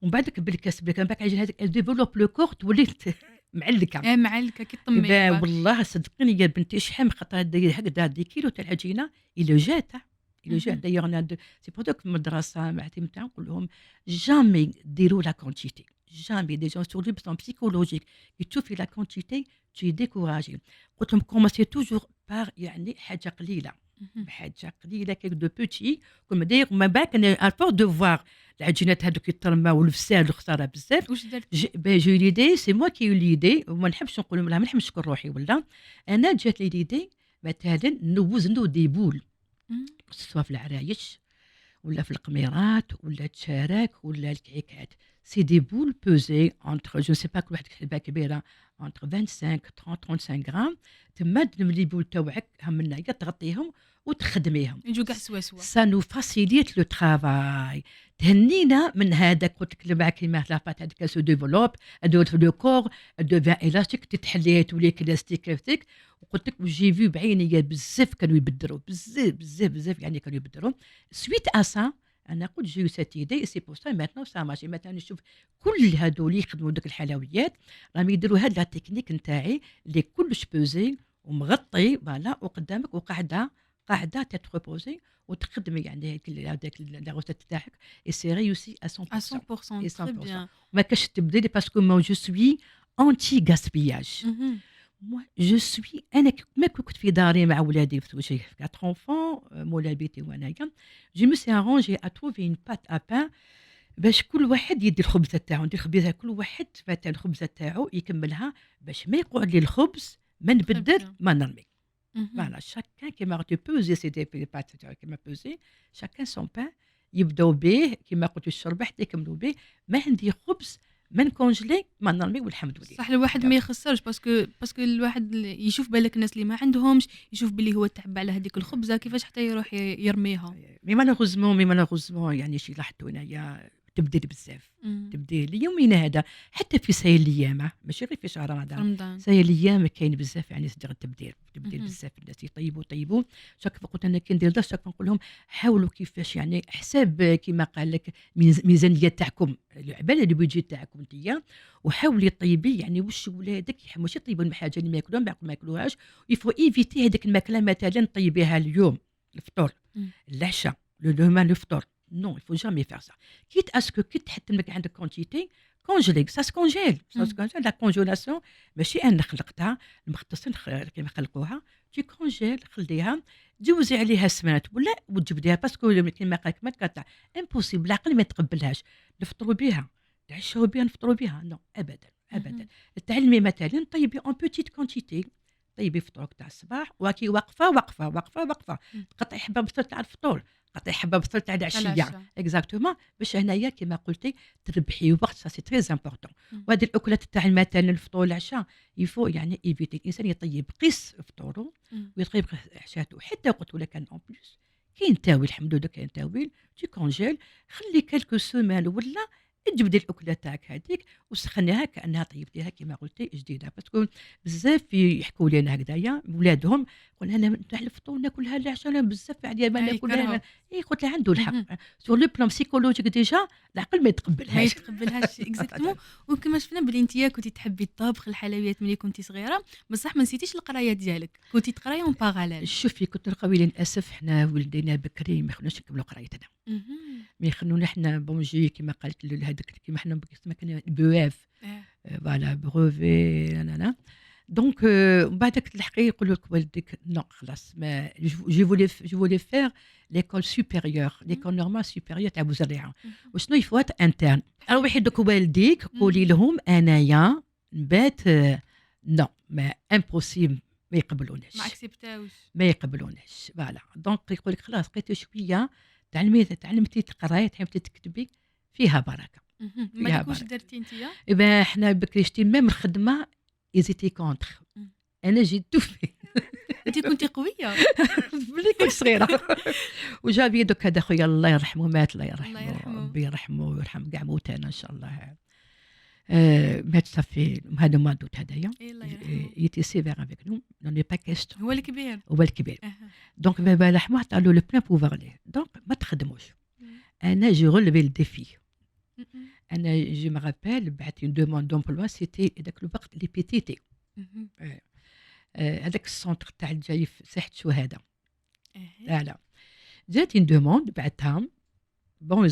A: ومن بعدك بالكاس من بعد عجين هذيك ديفلوب لو كور توليت معلكه
B: معلكه كي طمي
A: والله صدقني يا بنتي شحال خاطر هكذا دي كيلو تاع العجينه الا كي يجي دايوغ سي بور دوك المدرسه معتي نتاعهم نقول لهم جامي ديروا لا كونتيتي جامي دي جون سور لو بلان بسيكولوجيك كي تشوفي لا كونتيتي تي ديكوراجي قلت لهم كوماسي توجور بار يعني حاجه قليله حاجه قليله كيك دو بوتي كون دايوغ ما باك ان فور دوفوار العجينات هذوك يترماو والفساد الخساره بزاف
B: واش درت
A: جي ليدي سي موا كي ليدي وما نحبش نقول لها ما نحبش نشكر روحي ولا انا جات لي ليدي مثلا نوزنوا دي بول سواء في العرايش ولا في القميرات ولا التشارك ولا الكعكات سي دي بول بوزي انتر جو سي با كل واحد حبه كبيره انتر 25 30 35 غرام تما تملي بول تاوعك هم هنايا تغطيهم وتخدميهم
B: يجوا كاع سوا سوا
A: سا نو فاسيليت لو ترافاي تهنينا من هذاك قلت لك معك كيما لاباط هذيك سو ديفلوب ادوت لو كور دوفان الاستيك تتحلي تولي كلاستيك كيفتك وقلت لك جي في بعينيا بزاف كانوا يبدروا بزاف يعني كانوا يبدروا سويت اسا انا قلت جيو سات ايدي سي بور سا ماتنو سا ماشي مثلا نشوف كل هذول يخدموا ديك الحلويات راهم يديروا هاد لا تكنيك نتاعي اللي كلش بوزي ومغطي فوالا وقدامك وقاعده تتريبوزي وتخدمي يعني هذاك لا روسيت تاعك اي سي ريوسي ا 100%
B: à 100% très bien
A: ما كاش تبدلي باسكو مو جو سوي انتي غاسبياج moi je suis انا ما كنت في داري مع ولادي في وجهي 4 enfants مولا بيتي وانايا جو مي سي ارونجي ا تروفي اون بات ا بان باش كل واحد يدي الخبزه تاعو ندير خبزه كل واحد مثلا الخبزه تاعو يكملها باش ما يقعد لي الخبز ما نبدل ما نرمي فوالا شاكان كيما tu peser سي دي بات كيما بوزي شاكان سون بان يبداو به كيما قلت الشربه حتى يكملوا به ما عندي خبز ما نكونجلي ما نرمي والحمد لله
B: صح الواحد ما يخسرش باسكو الواحد يشوف بالك الناس اللي ما عندهمش يشوف باللي هو تعب على هذيك الخبزه كيفاش حتى يروح يرميها
A: مي مالوغوزمون يعني شي لاحظتوا هنايا تبدل بزاف تبديل يومنا هذا حتى في سايل الايام ماشي غير في شهر رمضان سايل الايام كاين بزاف يعني صدق تبديل بزاف الناس يطيبوا شاك قلت انا كي ندير شاك نقول لهم حاولوا كيفاش يعني حساب كيما قال لك ميزانيه تاعكم العباله اللي بيجي تاعكم انتيا وحاولي طيبي يعني واش ولادك ماشي طيبوا الحاجه اللي ما ياكلوها ما ياكلوهاش يفو ايفيتي هذيك الماكله مثلا طيبيها اليوم الفطور العشاء لو الفطور Non, il faut jamais faire ça. Quitte à ce que quitte حتى عندك quantité congelé, ça se congèle. La congélation ماشي أنا خلقتها المختصين كيما خلقوها tu congèles خليها تجوزي عليها سمانات ولا وتجبديها باسكو كيما قالك ما كتاع امبوسيبل العقل ما يتقبلهاش نفطروا بها نعشوا بها نفطروا بها نو ابدا تعلمي مثلا طيبي اون بوتيت كونتيتي طيبي فطورك تاع الصباح وكي وقفه تقطعي حبه بصل تاع الفطور قطعي حبه بصل تاع العشيه اكزاكتومون باش هنايا كما قلتي تربحي وقت سا سي تري امبورطون. وهذه الاكلات تاع مثلا الفطور والعشاء يفو يعني ايفيتي الانسان يطيب قيس فطوره ويطيب عشاته حتى قلت لك ان بليس كاين تاويل الحمد لله كاين تاويل تي كونجيل خلي كالكو سومان ولا تجبدي الاكله تاعك هذيك وسخنيها كانها طيبتيها كما قلتي جديده باسكو بزاف يحكوا لنا هكذايا ولادهم قلنا انا تاع الفطور ناكلها العشاء بزاف عليا ما ناكلها قلت له عنده الحق سور لو بلان بسيكولوجيك ديجا العقل ما يتقبلهاش
B: اكزاكتومون. وكما شفنا بلي انت كنتي تحبي الطبخ الحلويات ملي كنتي صغيره بصح ما نسيتيش القرايه ديالك كنتي تقراي اون باراليل.
A: شوفي كنت نقراوي للاسف حنا ولدينا بكري ما خلوناش نكملوا قرايتنا ما يخلونا حنا بونجي كما قالت هذاك كيما حنا كنا بواف فوالا بروفي لا دونك بعدك الحقيقه يقولوا لك والديك نو خلاص ما جو فولي فير ليكول سوبيريور ليكول نورمال سوبيريور تاع بوزريعه وشنو يفوت انترن روحي دوك والديك قولي لهم انايا نبات نو ما امبوسيبل ما يقبلوناش ما يقبلوناش فوالا دونك يقول لك خلاص بقيتي شويه تعلمتي تقراي تعلمتي تكتبي فيها بركه.
B: ما كنتش درتي انتيا
A: ايبا حنا بكري شتي ميم الخدمه ايزيتي كونتر انا جيت توفي
B: انت كنتي قويه
A: ملي كنت صغيره وجابي دوك هذا خويا الله يرحمه مات الله يرحمه ربي يرحمه ويرحم كاع موتانا ان شاء الله مات صافي هذا ما دوت هذايا يتي سيفير افيك نو نوني با كيستيون هو الكبير دونك بابا رحمه عطا له لو بلان بوفوار ليه دونك ما تخدموش انا جي رولفي الديفي انا جو مي رابيل بعثت اون دوموند دومبلوا سيتي داك الوقت لي بي تي تي هذاك السونتر تاع الجاي في ساحه شهاده لا جاتني دوموند بعتها بون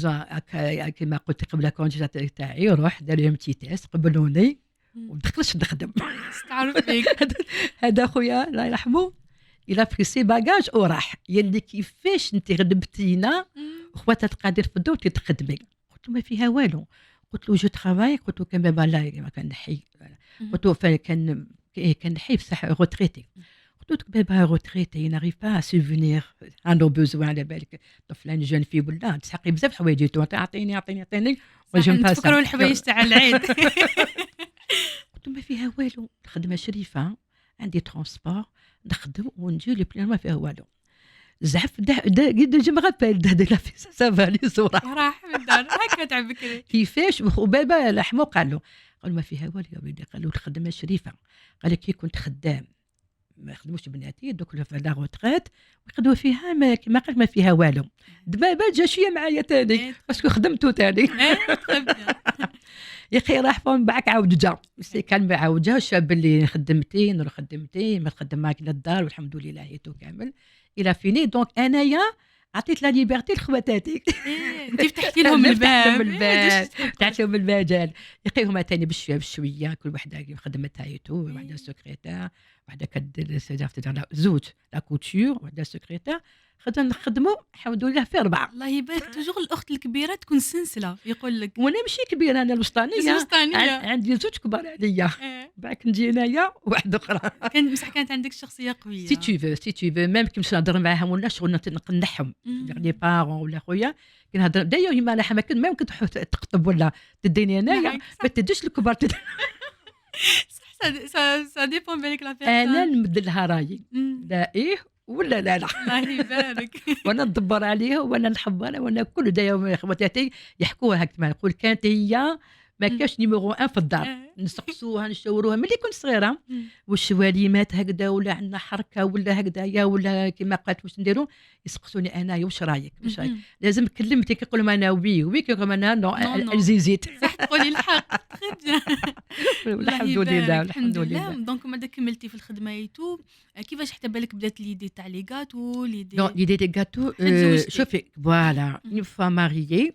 A: كيما قلت قبل الكونجيت تاعي، روح دار لي تي تيست قبلوني ودخلت نخدم.
B: تعرف فيك
A: هذا خويا الله يرحمه الى في سي باجاج وراح يلي كيفاش انت غلبتينا خواتها القادر في الدور تخدمي. قلت له ما فيها والو، قلت له جو ترافاي، قلت له كان بابا لا كان حي، قلت له كان حي بصح روتريتي، قلت له بابا روتريتي ناريف با سوفونير ان نو بوزوان على بالك طفلان جون في ولا تسحقي بزاف حوايج اعطيني وجم با
B: تفكروا الحوايج تاع العيد.
A: قلت له ما فيها والو، الخدمه شريفه عندي ترونسبور نخدم ونجي لي بلان ما فيها والو. زعف قد جمغابيل لا في سافالي صراحه
B: راح من الدار هكا تاع بكري
A: كيفاش وبابا لحمو قال له ما فيها والو يا وليدي، قال له الخدمه شريفه، قال لك كي كنت خدام ما يخدموش بناتي دوك في لا روتريت ويقدوا فيها ما قال ما فيها والو. دابا جا شويه معايا تاني باسكو خدمتو تاني يا اخي راح فون بعك عاود جا سي كان عاود جا شاب اللي خدمتي نروح خدمتي ما تخدم معاك للدار والحمد لله هيتو كامل الى فيني. دونك انايا عطيت لا ليبرتي لخواتاتي
B: انت فتحتي لهم الباب
A: فتحت لهم المجال يا اخي هما تاني بشويه كل وحده خدمتها هيتو، وحده سكرتير وحده كدير زوج لا كوتور وحده سكرتير نخدموا الحمد لله في 4.
B: الله يبارك. توجور الاخت الكبيره تكون سلسله يقول لك،
A: وانا ماشي كبيره انا الوسطانيه عندي زوج كبار عليا بعد نجي انايا واحده اخرى.
B: كانت عندك شخصيه قويه
A: سي تو فو ميم كي نهضر معاهم ولا شغل نقنعهم لي بارون ولا خويا كي نهضر دايوغ يما انا حماك ميم كنت تقطب ولا تديني انايا ما تديش الكبار
B: سا ديبون بالك لا بيرسون.
A: انا نمد لها رايي لا ايه ولا لا
B: الله يبارك.
A: وانا ندبر عليها وانا نحبها وانا كل دايما خواتاتي يحكوها هكا ما نقول كانت هي ما كاش نيميرو 1 في الدار نسقسوها نشاوروها ملي كنت صغيره والشواليمات هكذا ولا عندنا حركه ولا هكذايا ولا كما قالت واش نديروا يسقسوني انايا واش رايك لازم كلمتي كيقولوا ما انا وي كيقولوا انا نو الزيزيت
B: صح تقولي الحق.
A: الحمد لله الحمد لله.
B: دونك ماذا كملتي في الخدمه ايتو كيفاش حتى بالك بدات ليدي تاع لي غاتو
A: ليدي دي غاتو شوفي فوالا اون فوا ماريي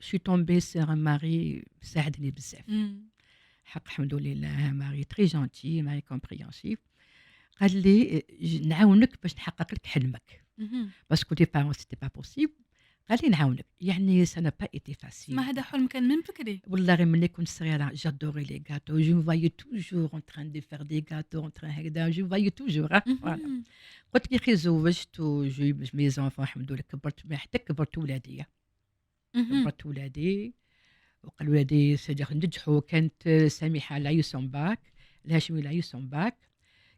A: je suis tombée sur un mari ساعدني بزاف حق الحمد لله ماري تري جونتي ماري كومبريهنسيف قال لي نعاونك باش نحقق لك حلمك باسكو دي بارون سيتي با بوسيبل قال لي نعاونك يعني سا با ايتي فاسيل.
B: ما هذا حلم كان من بكري
A: والله غير ملي كنت صغيره جادوري لي غاتو جو فايي توجور اون تران دي فير دي غاتو اون تران هكذا جو فايي توجور فوالا. قلت لي خي زوجت وجو مي زونفون الحمد لله كبرت حتى كبرت ولادي كبرت ولادي وقال ولادي صديق نجحوا. كانت سميحه العيسون باك الهاشمي العيسون باك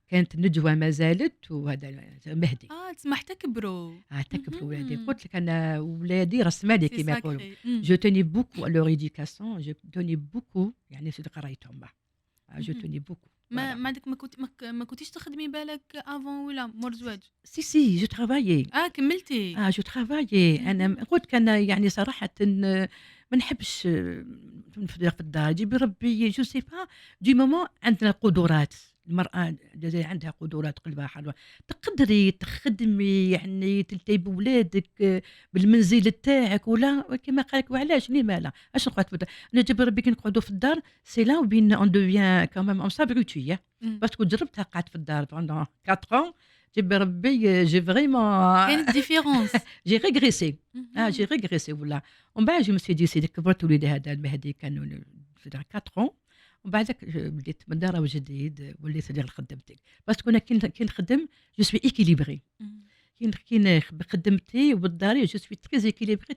A: كانت نجوى ما زالت وهذا مهدي
B: تسمح تكبروا
A: تكبروا ولادي. قلت لك انا ولادي راس مالي كيما يقولوا جو توني بوكو لور ايديكاسيون جو توني بوكو يعني صدق قرايتهم جو توني بوكو.
B: ما عندك ما كنتيش تخدمي بالك افون ولا مور زواج؟
A: سي جو ترافايي
B: كملتي
A: جو ترافايي. انا قلت كان يعني صراحه ما نحبش نفضل في الدار جيبي ربي جو سي با دي مومون عندنا قدرات المراه عندها قدرات قلبها حلوه تقدري تخدمي يعني تلتي بولادك بالمنزل تاعك ولا كما قالك وعلاش ليه مالا اش نقعد انا جيبي ربي كي نقعدوا في الدار سي لا وبين اون دوفيان كمان اون سابروتي باسكو جربتها قعدت في الدار بوندون 4 ans جيبي ربي جي فريمون
B: كاين ديفيرونس
A: جي ريغريسي جي ريغريسي ولا ومن بعد جو مسي دي سي كبرت وليدي هذا المهدي كانوا في 4 ans ومن بعدك بديت من دار جديد وليت ندير خدمتي باسكو انا كي نخدم جو سوي ايكيليبري كي خدمتي والدار جو سوي تري ايكيليبري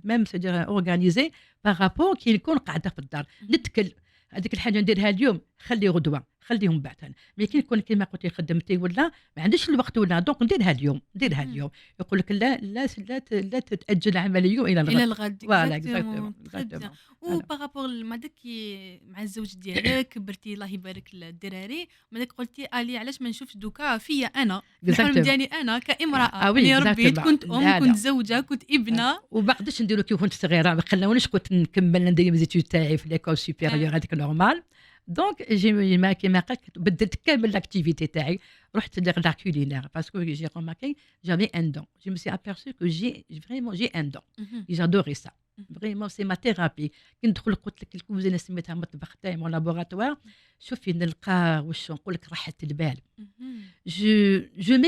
A: ميم سيدير اورغانيزي بارابور كي نكون قاعده في الدار نتكل هذيك الحاجه نديرها اليوم خلي غدوه خليهم بعد مي كي نكون كيما قلتي خدمتي ولا ما عنديش الوقت ولا دونك نديرها اليوم يقول لك لا تتاجل العمل اليوم الى الغد
B: فوالا اكزاكتومون و بارابور ماداك مع الزوج ديالك كبرتي الله يبارك الدراري ماداك قلتي الي علاش ما نشوفش دوكا فيا انا الحلم ديالي انا كامراه يا ربي كنت كنت زوجه كنت ابنه
A: وما قدرتش نديرو كي كنت صغيره ما خلاونيش كنت نكمل ندير ميزيتود تاعي في ليكول سوبيريور هذيك نورمال دونك جي ما كيما قالك بدلت كامل لاكتيفيتي تاعي، رحت لغدا كولينير باسكو جي رماركي جافي ان دون، جو مي سي ابيرسو كو جي فريمون جي ان دون، جادوري سا فريمون سي ما ثيرابي. كي ندخل قلت لك الكوزينه سميتها مطبخ تاعي مون لابوغاتوار، شوفي نلقى واش نقول لك راحه البال. جو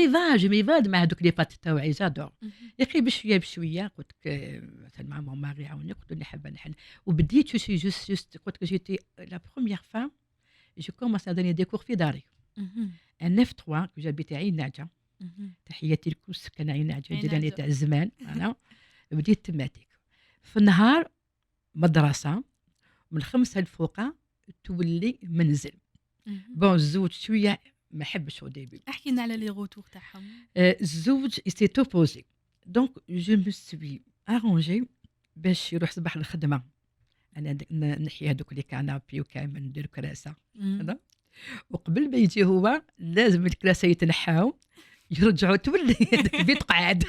A: ميفاد مع هذوك لي بات تاوعي جادور. يا اخي بشويه بشويه قلت لك مثلا مع مون ماري عاوني، قلت له حابه نحل وبديت جو سي جوست قلت لك جيتي لا بروميير فام جو كومونس ا دوني دي كور في داري ان اف 3 كو جابيتي عين نعجه. تحياتي لكم سكن عين نعجه ديالي تاع الزمان. انا بديت تماتيك في النهار مدرسه من 5 الفوقا تولي منزل. بون الزوج شويه ما حبش au début.
B: احكي لنا على لي غوتور تاعهم.
A: الزوج s'est opposé. Donc je me suis arrangée باش يروح صباح الخدمه، انا نحي هذوك لي كانابي وكامل ندير كراسه هذا، وقبل ما يجي هو لازم الكراسه يتنحاو يرجعوا تولي هذاك البيت قاعد.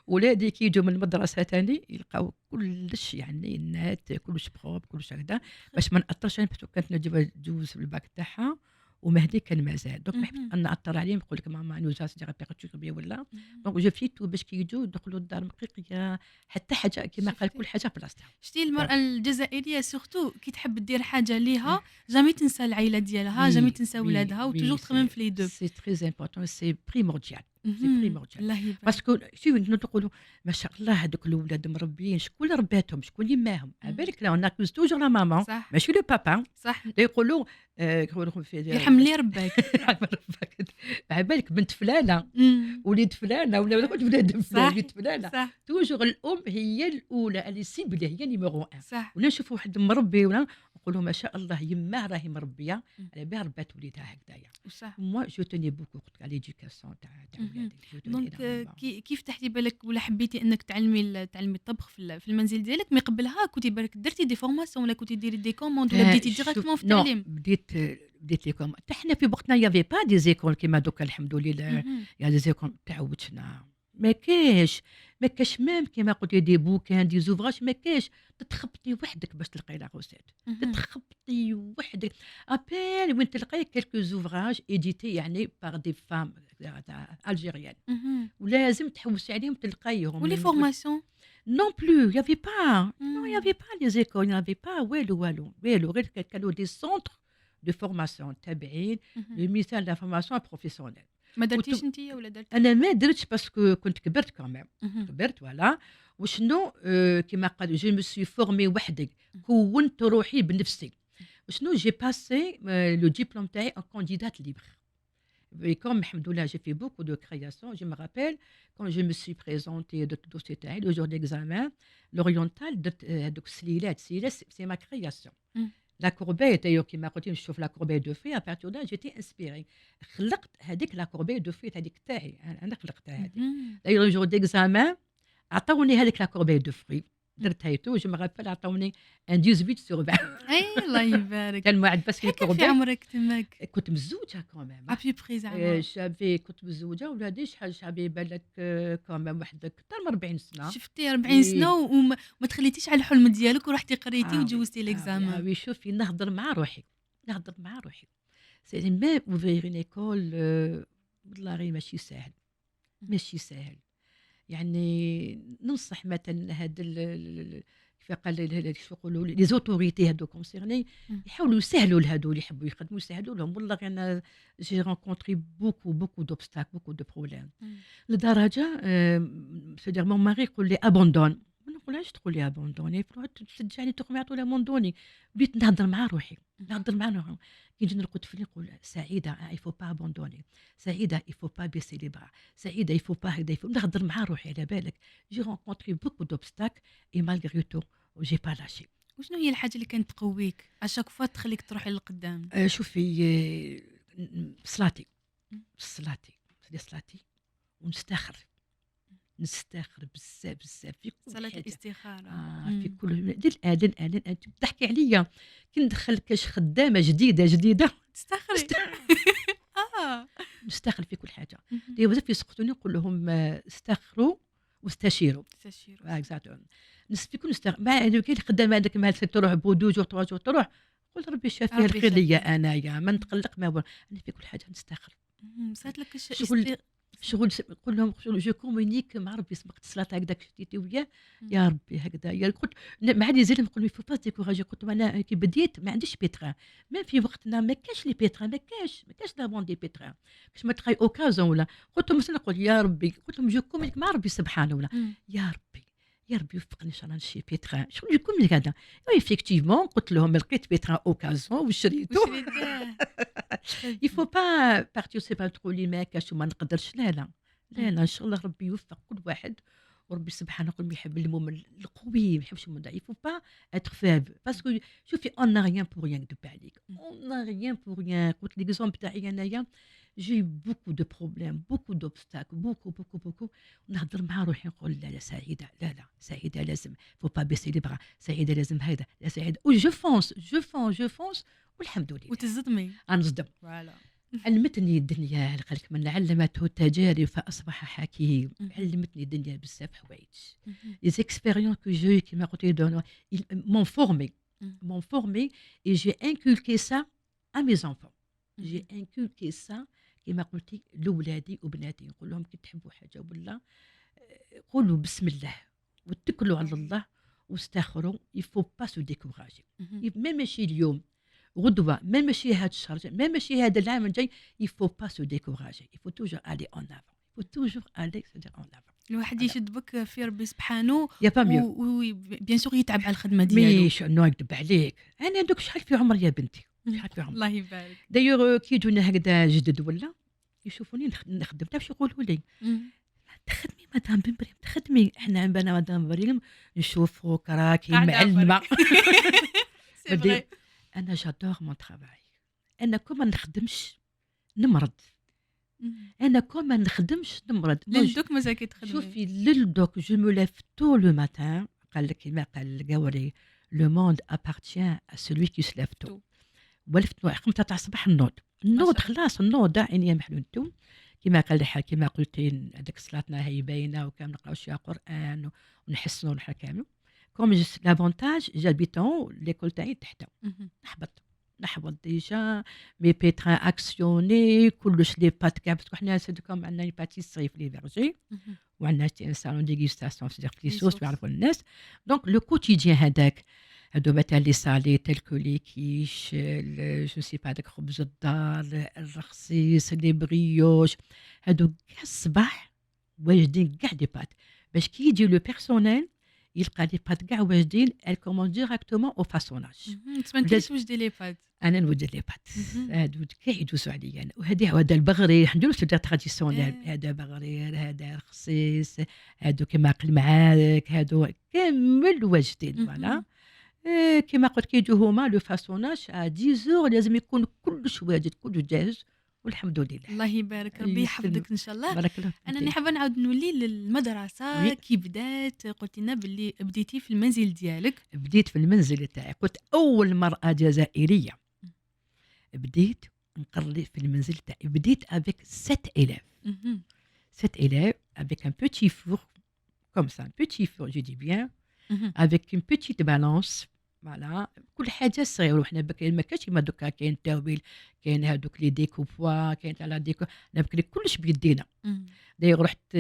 A: ولادي كي يجوا من المدرسه ثاني يلقاو كلش يعني النات كلش بروب كلش هكذا، باش ما ناثرش عليهم. كانت نجيب جوز في الباك تاعها ومهدي كان مازال، دونك ما حبيت ان ناثر عليهم. نقول لك ماما نوزاس دي ريبيرتور بيا ولا، دونك جو فيتو باش كي يجوا يدخلوا الدار مقيقيه حتى حاجه كيما قال كل حاجه في بلاصتها.
B: شتي المراه الجزائريه سورتو كي تحب دير حاجه ليها جامي تنسى العائله ديالها، جامي تنسى ولادها، وتوجور تخمم في لي دو.
A: سي تري امبورطون، سي بريمورديال، سي بريمورديال.
B: الله يبارك.
A: باسكو شوفي نقولوا ما شاء الله هذوك الاولاد مربيين، شكون رباتهم، شكون يماهم. بالك لا اون اكوز توجور لا مامان ماشي لو بابا.
B: صح
A: يقولوا
B: يرحم لي رباك.
A: على بالك بنت فلانه وليد فلانه ولا ولاد فلانه. توجور الام هي الاولى اللي سيبل هي نيميرو 1. ولا نشوفوا واحد مربي ولا نقولوا ما شاء الله يماه راهي مربيه على بها ربات وليدها هكذايا. موا جو توني بوكو على ليديوكاسيون تاع ولادي.
B: دونك كيف تحتي بالك ولا حبيتي انك تعلمي الطبخ في المنزل ديالك، مي قبلها كنتي بالك درتي دي فورماسيون ولا كنتي ديري دي كوموند ولا بديتي ديريكتومون في التعليم؟
A: بديت لي كوموند. حنا في وقتنا يافي با دي زيكول كيما دوكا الحمد لله. يا دي زيكول تعودنا ما كاش مام كيما قلتي دي بوكان دي زوفراج ما كاش. تتخبطي وحدك باش تلقاي لا روسيت، تتخبطي وحدك ابال وين تلقاي كلكو زوفراج ايديتي يعني بار دي فام الجيريان، ولازم تحوسي عليهم تلقايهم.
B: ولي فورماسيون
A: non plus il y avait pas non il y avait pas les écoles, il y avait pas والو غير كانوا دي سونتر دو فورماسيون تابعين لمثال لا فورماسيون بروفيسيونيل.
B: ما درتيش انت ولا درتي؟
A: انا ما درتش باسكو كنت كبرت كمان. كبرت ولا وشنو كيما قالوا جو مي سوي فورمي وحدي، كونت روحي بنفسي. وشنو جي باسي لو ديبلوم تاعي ان كانديدات ليبر. Et comme alhamdoulilah j'ai fait beaucoup de créations, je me rappelle quand je me suis présentée de dossier تاعي le jour d'examen l'oriental دوك السليلات c'est ma création. La corbeille d'ailleurs qui m'a dit نشوف la corbeille de fées. À partir de là j'étais inspirée. خلقت هذيك la corbeille de fées هذيك تاعي انا خلقتها هذيك. d'ailleurs le jour d'examen عطاوني هذيك la corbeille de fruits درتها تو جو مغفل عطاوني ان 18/20.
B: اي الله يبارك.
A: كان موعد بس لي
B: كوربي. في عمرك تماك؟
A: كنت مزوجه كمان
B: ابي بري زعما
A: شافي كنت مزوجه ولادي شحال شابي بالك كمان وحدك اكثر من 40 سنه.
B: شفتي 40 سنه وما تخليتيش على الحلم ديالك ورحتي قريتي وتجوزتي ليكزامان.
A: وي شوفي نهضر مع روحي سي ما اوفير اون ايكول والله غير ماشي ساهل يعني. ننصح مثلا هاد كيف قال شو يقولوا لي زوتوريتي هادو كونسيرني يحاولوا يسهلوا لهادو اللي يحبوا يخدموا يسهلوا لهم. والله انا جي رونكونتري بوكو دوبستاك بوكو دو بروبليم لدرجه سيدير مون ماري يقول لي ابوندون. ما نقولهاش تقول لي ابوندوني تشجعني تقوم يعطوا لي ابوندوني. بديت نهضر مع روحي كي نجي نرقد في نقول سعيده يفو با ابوندوني، سعيده يفو با بيسي لي برا، سعيده يفو با هكذا. نهضر مع روحي على بالك. جي رونكونتري بوكو دوبستاك اي مالغري تو جي با لاشي.
B: وشنو هي الحاجه اللي كانت تقويك اشاك فوا تخليك تروحي للقدام؟
A: شوفي صلاتي ونستخر بزاف في كل
B: صلاة
A: حاجه.
B: الاستخاره
A: في كل الان انت تحكي عليا كي ندخل كاش خدامه جديده
B: تستخري.
A: نستخر في كل حاجه. بزاف يسقطوني نقول لهم استخروا واستشيروا. اكزاكتومون. نستفيكو مع هذوك كاين الخدامه هذاك مال تروح بودو جور 3 جور تروح، قول ربي شاف فيه
B: ربي
A: الخير
B: شاف
A: ليا
B: فيه.
A: انايا ما نتقلق ما والو. انا في كل حاجه نستخر
B: صارت لك
A: شغل شغل نقول لهم شغل جو كومونيك مع ربي سبقت الصلاه هكذاك شديتي وياه يا ربي هكذا يا قلت مع لي زين نقول لي فو با ديكوراجي قلت لهم انا كي بديت ما عنديش بيتران ما في وقتنا ما كاش لي بيتران ما كاش لا بون دي بيتران كاش ما تخاي اوكازون ولا قلت لهم نقول يا ربي قلت لهم جو كومونيك مع ربي سبحانه ولا يا ربي وفقني ان شاء الله نشري بيتران شغل جو كومونيك هذا ايفيكتيفمون قلت لهم لقيت بيتران اوكازون وشريته يفو با بارتيسيبال تقولي ما كاش وما نقدرش لا ان شاء الله ربي يوفق كل واحد وربي سبحانه يقول يحب المؤمن القوي ما يحبش المؤمن الضعيف با اتر فاب باسكو شوفي اون نا ريان بور ريان نكذب عليك اون نا ريان بور ريان قلت ليكزومبل تاعي انايا جي بوكو دو بروبليم بوكو دوبستاك بوكو نهضر مع روحي نقول لا سعيده لا سعيده لازم فو با بيسي لي بغا سعيده لازم هذا لا سعيده و جو فونس والحمد لله
B: وتزدمي
A: نصدم
B: فوالا
A: علمتني الدنيا قالك من علمته التجارب فاصبح حكيم علمتني الدنيا بزاف حوايج لي زيكسبيريونس كو جو كيما قلت لي مون فورمي اي جي انكولكي سا ا مي زونفون جي انكولكي سا كيما قلتي لولادي وبناتي نقول لهم كي تحبوا حاجه ولا قولوا بسم الله واتكلوا على الله واستخروا يفو با سو ديكوراجي ميم ماشي اليوم غدوه ما ماشي هذا الشهر ما ماشي هذا العام الجاي يفو با سو ديكوراجي يفو توجور الي اون افون يفو توجور الي اون افون
B: الواحد يشد بك في ربي سبحانه
A: يا با ميو
B: وبيان سور يتعب على الخدمه ديالو
A: مي شنو نكذب عليك انا دوك شحال في عمر يا بنتي شحال في عمر
B: الله يبارك
A: دايوغ كي يجونا هكذا جدد ولا يشوفوني نخدم باش يقولوا لي تخدمي مدام بن بريم تخدمي احنا عندنا مدام بريم نشوفوك راكي معلمه انا جادور مون ترافاي انا كون ما نخدمش نمرض انا كون ما نخدمش نمرض
B: للدوك مازال كتخدمي
A: شوفي للدوك جو مو ليف تو لو ماتان قال لك كيما قال القاوري لو موند ابارتيان ا سولوي كي سليف تو ولفت 5 تاع الصباح النوض خلاص النوض عينيا محلولتو كما قال لي كما قلتي هذيك صلاتنا هي باينه وكان نقراو شويه قران ونحسنوا الحال كامل كوم لافونتاج جابيتون ليكول تاعي تحت نحبط ديجا مي بيتران اكسيوني كلش لي بات كاع باسكو حنا سيدكم عندنا لي باتيسري في لي فيرجي وعندنا ان سالون ديغيستاسيون سيدير في لي صوص يعرفوا الناس دونك لو كوتيديان هذاك هادو مثلا لي سالي تلكو لي كيش جو سي با داك خبز الدار الرخصيص لي بريوش هادو كاع الصباح واجدين كاع دي بات باش كي يجي لو بيرسونيل يلقى لي بات كاع واجدين الكومون ديراكتومون او فاسوناج
B: تسمى انت توجدي لي بات
A: انا نوجد لي بات هادو كاع يدوسوا عليا انا هذا البغري نديرو سو تراديسيونيل هذا بغري هذا رخصيص هادو كيما قل معاك هادو كامل واجدين فوالا كما قلت كيجو هما لو فاسوناج 10 لازم يكون كلش واجد كلش جاهز والحمد لله
B: الله يبارك ربي يحفظك ان شاء الله
A: بارك الله
B: انا حابه نعاود نولي للمدرسه كي بدات قلت لنا باللي بديتي في المنزل ديالك
A: بديت في المنزل تاعي كنت اول مراه جزائريه بديت نقري في المنزل تاعي بديت افيك 7 élèves 7 élèves avec un petit four comme ça un petit four je dis bien avec une petite balance فوالا كل حاجه صغيره وحنا بكري ما كانش كيما دوكا كاين التاويل كاين هذوك لي ديكوبوا كاين تاع لا ديكو انا بكري كلش بيدينا دايوغ رحت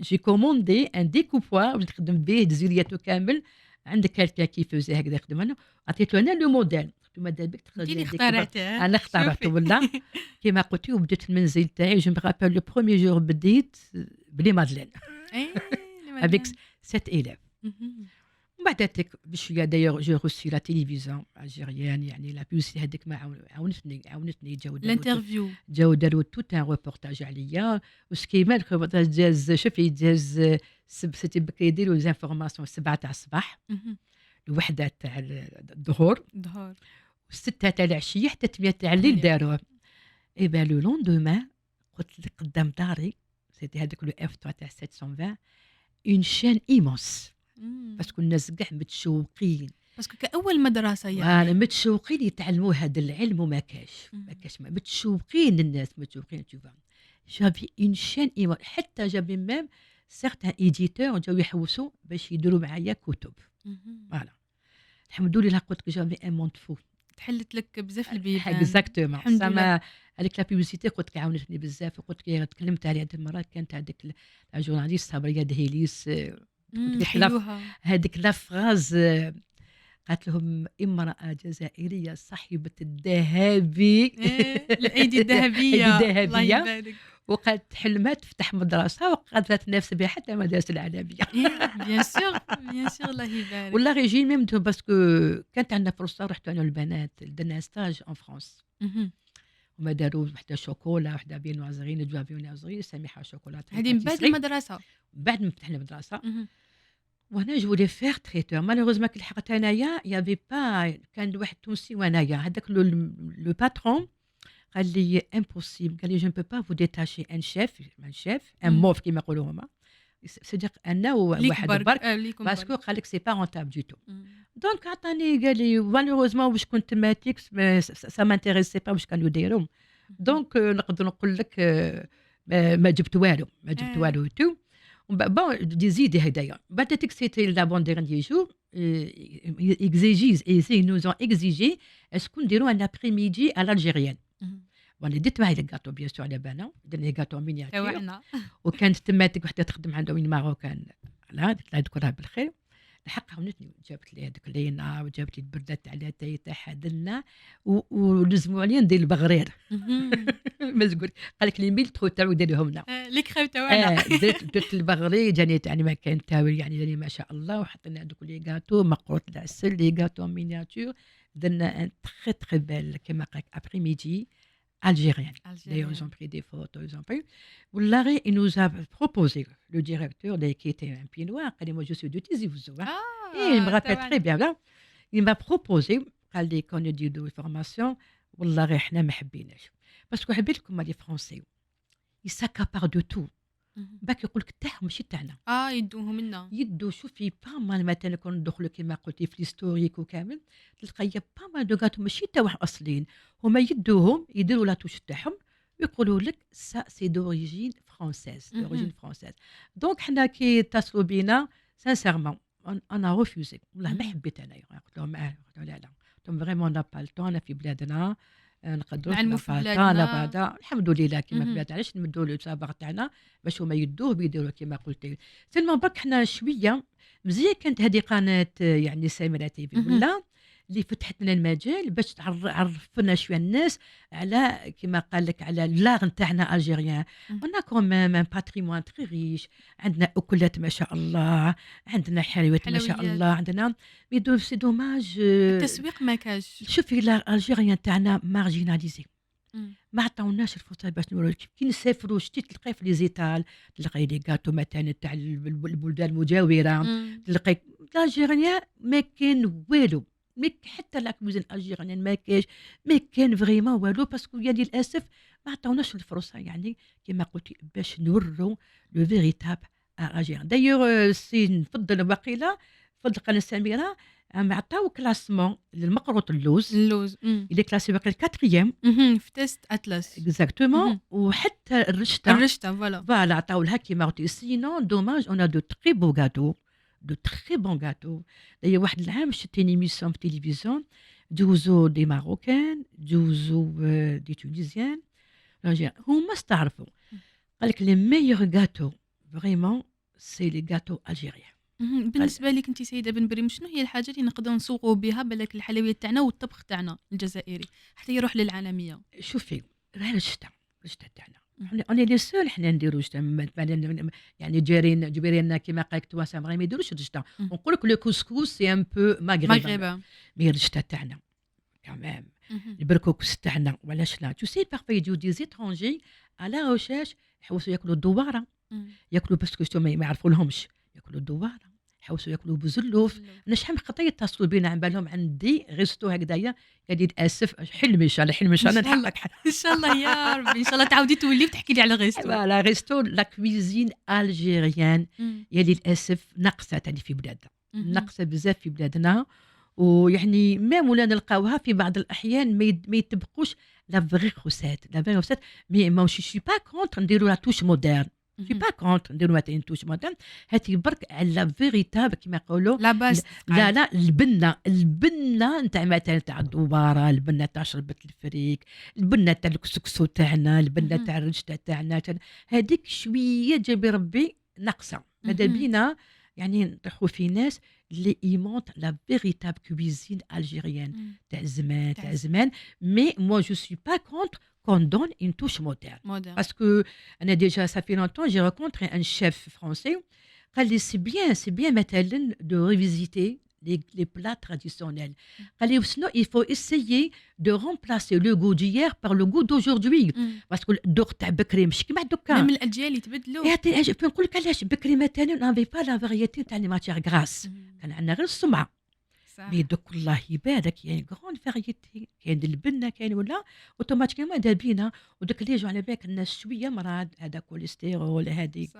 A: جي كوموندي ان ديكوبوا باش نخدم به دزيرياتو كامل عندك كالكا كي فوزي هكذا يخدم انا عطيتو انا لو موديل قلت له ماذا بك
B: تخدمي اخترعته
A: انا اخترعته ولا كيما قلتي وبديت المنزل تاعي جو مغابيل لو بروميير جور بديت بلي مادلين افيك 7 élèves بعد ذلك بشويه دايوغ جو روسي لا تيليفزيون الجيريان يعني لا بيوسي هذيك ما عاونتني جاو داروا توت ان ريبورتاج عليا وسكي مال ريبورتاج جاز شوفي جاز سيتي بكري يديروا زانفورماسيون 7 تاع الصباح الوحده تاع الظهر والسته تاع العشيه حتى 8 تاع الليل داروها اي با لو لوندومان قلت لك قدام داري سيتي هذاك لو اف 3 تاع 720 اون شين ايمونس باسكو الناس كاع متشوقين
B: باسكو كأول مدرسة يعني
A: انا متشوقين يتعلموا هذا العلم وما كاش متشوقين الناس متشوقين تشوفها جابي اون شين حتى جابي ميم سيغتان ايديتور جاو يحوسوا باش يديروا معايا كتب. فوالا الحمد لله قلت لك جافي ان موند فو.
B: تحلت لك بزاف البيبان.
A: اكزاكتومون
B: الحمد لله.
A: سما هذيك لا بيبليسيتي قلت لك عاونتني بزاف، وقلت لك تكلمت عليها هذه المرات، كانت هذيك لا جورناليست صبريه دهيليس قلت لك
B: حلوها.
A: هذيك لا فراز قالت لهم امرأة جزائرية صاحبة الذهبي
B: الايدي الذهبيه.
A: الأيدي
B: الله
A: الذهبية.
B: يبارك.
A: وقالت حلمت تفتح مدرسة وقادرة تنافس بها حتى المدارس العالمية.
B: بيان سور بيان سور. الله يبارك.
A: ولا ريجيم ميم باسكو كانت عندنا فرصة، رحت أنا والبنات درنا ستاج أون فرانس،
B: مهم.
A: وما داروا وحده شوكولا وحده بينوازغين جوا بينوازغين سميحة شوكولات
B: هذه من بعد المدرسه.
A: بعد ما فتحنا المدرسة.
B: مهم.
A: وانا جو فولي فيغ تريتور مالوغوزمون كي لحقت انايا يافي با، كان واحد تونسي وانايا هذاك لو باترون قال لي امبوسيبل، قال لي جو نبو با فو ديتاشي ان شيف ان موف كيما يقولوا هما، سيدير انا وواحد برك باسكو قال لك سي با رونتابل دو تو. دونك عطاني قال لي مالوغوزمون واش كنت تماتيكس سا مانتيريسي با واش كانوا يديروا، دونك نقدر نقول لك ما جبت والو ما جبت والو تو. Bon, des idées هدايا. Peut-être que c'était l'avant-dernier jour. Ils nous ont exigé est-ce qu'on dirait un après-midi à l'algérienne. Bon, les dites les gâteaux bien sûr على بالنا، درنا gâteaux miniatures.
B: توعنا.
A: وكانت تماتك وحده تخدم عندهم الماروكان، لا الله يذكرها بالخير، الحق عاونتني جابت لي هذوك لينا وجابت لي البرده تاع لاتاي تاعها درنا ولزموا عليا ندير البغرير. ما تقول قال لك لي ميل ترو تاعو ديرهم لنا
B: لي كريم توعنا.
A: درت البغري جاني يعني ما كان تاوي يعني جاني ما شاء الله، وحطينا هذوك لي غاتو مقروط العسل لي غاتو مينياتور، درنا ان تري تري بيل كيما قالك ابري ميدي algérienne. D'ailleurs, ils ont pris des photos, ils ont pris. L'arrêt, il nous a proposé, le directeur, qui était un Pinois, قال لي moi je suis de Tizi Ouzou. Et il me rappelle très bien là. Il m'a proposé قال لي كون يديروا الفورماسيون والله غير احنا ما حبيناش، باسكو حبيت لكم لي فرونسي يساكابار دو تو، باك يقول لك تاعهم ماشي تاعنا.
B: يدوهم لنا.
A: يدو شوفي با مال مثلا كون ندخلوا كيما قلتي في الهيستوريك وكامل تلقاي با مال دو غاتو ماشي تاعهم اصليين، هما يدوهم يديروا لا توش تاعهم ويقولوا لك سا سي دوريجين فرونسيز دوريجين فرونسيز. دونك حنا كي اتصلوا بينا سانسيرمون انا ريفوزي والله ما حبيت انايا، قلت لهم لا لا قلت لهم فريمون نا با التون، انا في بلادنا نقدروا
B: نعلموا في بلادنا
A: بعدا الحمد لله كيما بلاد، علاش نمدوا لو سافار تاعنا باش هما يدوه بيديروا كيما قلتي. سلمان برك حنا شويه مزيان كانت هذه قناه يعني سامره تي في ولا اللي فتحت لنا المجال باش عرفنا شويه الناس على كيما قال لك على لاغ نتاعنا الجيريان. انا كومام ان باتريمون تري ريش، عندنا اكلات ما شاء الله، عندنا حلويات ما شاء الله، عندنا مي سي دوماج
B: التسويق ما كاش.
A: شوفي لا الجيريان تاعنا مارجيناليزي، ما عطاوناش الفرصه باش نورو كي نسافروا شتي تلقاي في لي زيتال تلقاي لي غاتو مثلا تاع البلدان المجاوره، تلقاي الجيريان ما كان والو، مي حتى لا كوزين الجيريان ما كاش، ما كان فريمون والو باسكو يا للاسف ما عطاوناش الفرصه يعني كما قلتي باش نورو لو فيريتاب الجيريان. دايوغ سي نفضل باقيلا نفضل قناه سميره عطاو كلاسمون للمقروط اللوز اللي كلاسي باقي الكاتريام
B: في تيست اتلاس
A: اكزاكتومون، وحتى الرشته
B: فوالا
A: عطاو لها كيما قلتي. سينون دوماج اون ا دو تري بو غاتو دو تري بون غاتو. دايوغ واحد العام شفت اني ميسيون في التلفزيون جوزو دي ماروكان جوزو دي تونيزيان هما استعرفوا قال لك لي ميور غاتو فريمون سي لي غاتو الجيريان.
B: بالنسبه لك انت سيده بن بريم، شنو هي الحاجه اللي نقدروا نسوقوا بها بالك الحلويات تاعنا والطبخ تاعنا الجزائري حتى يروح للعالميه؟
A: شوفي راه الشتا تاعنا انا لي سول حنا نديروا شتا يعني جبرينا كيما قالك تواسا ما يديروش الشتا. نقول لك لو كوسكوس سي ان بو مغربي مي الشتا تاعنا كمان البركوكس تاعنا ولاش لا تو سي بارفا يجيو دي زيترونجي على روشاش يحوسوا ياكلوا الدواره، ياكلوا باسكو ما يعرفوا لهمش ياكلوا الدواره، يحوسوا ياكلوا بزلوف. انا شحال من خطا يتصلوا بينا عن بالهم عندي غيستو هكذايا قال لي للاسف حلمي ان شاء الله نحقق
B: ان شاء الله يا ربي، ان شاء الله تعاودي تولي تحكي لي على غيستو.
A: فوالا غيستو لا كويزين الجيريان يا للاسف ناقصه تاني في بلادنا، ناقصه بزاف في بلادنا، ويعني ميم ولا نلقاوها في بعض الاحيان ما يتبقوش لا فغي خوسات مي ما شي با كونتر نديروا لا توش مودرن سي با كونتر نديرو مثلا توش مودرن، هاتي برك على فيريتاب كيما يقولوا.
B: لا باس
A: لا البنه نتاع مثلا تاع الدوباره، البنه تاع شربة الفريك، البنه تاع الكسكسو تاعنا، البنه تاع الرشته تاعنا، هذيك شويه جابي ربي ناقصه. ماذا بينا يعني نطيحوا في ناس اللي ايمونت لا فيريتاب كويزين الجيريان تاع زمان. مي موا جو سوي با كونتر qu'on donne une touche moderne. Parce que ça fait longtemps, j'ai rencontré un chef français. C'est bien مثلا de revisiter les plats traditionnels. Sinon, il faut essayer de remplacer le goût d'hier par le goût d'aujourd'hui. Parce que الذوق تاع بكري مش كيما دوكا.
B: من الأجيال يتبدلوا.
A: نقول لك علاش بكري مثلا n'avait pas la variété تاع les matières grasses. كان عندنا غير السمعة. مي دوك الله يبارك كاين غون فاريتي، كاين البنه كاين ولا اوتوماتيكمون دابينا ودوك اللي يجوا على بالك الناس شويه مرض هذا كوليسترول هذيك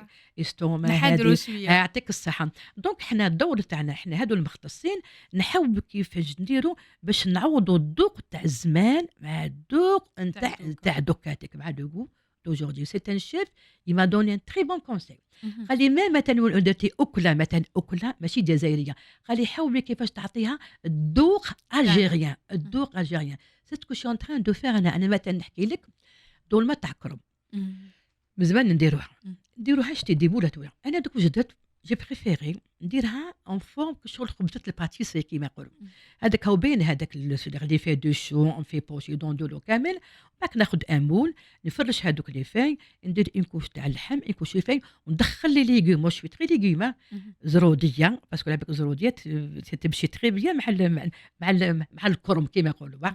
A: استوما
B: نحضروا شويه
A: يعطيك الصحه. دونك حنا الدور تاعنا حنا هادو المختصين نحاولوا كيفاش نديروا باش نعوضوا الذوق تاع الزمان مع الذوق نتاع دوكاتك مع لو d'aujourd'hui. C'est un chef, il m'a donné un très bon conseil. قال لي ما مثلا درتي أكلة ماشي جزائرية، قال لي حاولي كيفاش تعطيها الذوق الجيريان. الذوق الجيريان سي سكو شي اون تران دو فير. انا مثلا نحكي لك دول ما تاع كرب من زمان نديروها شتي دي بولات ولا انا دوك وجدت جي بريفيري نديرها اون فورم كشغل خبزه الباتيسري كيما يقولوا. هذاك هو بين هذاك اللي فيه دو شو اون في بوشي دون دو لو كامل. باك ناخذ ان مول نفرش هذوك لي فاي، ندير اون كوش تاع اللحم اون كوش فاي، وندخل لي ليغوم واش في تري ليغوم زروديه باسكو هذيك الزروديات تمشي تري بيان مع الكرم كيما يقولوا.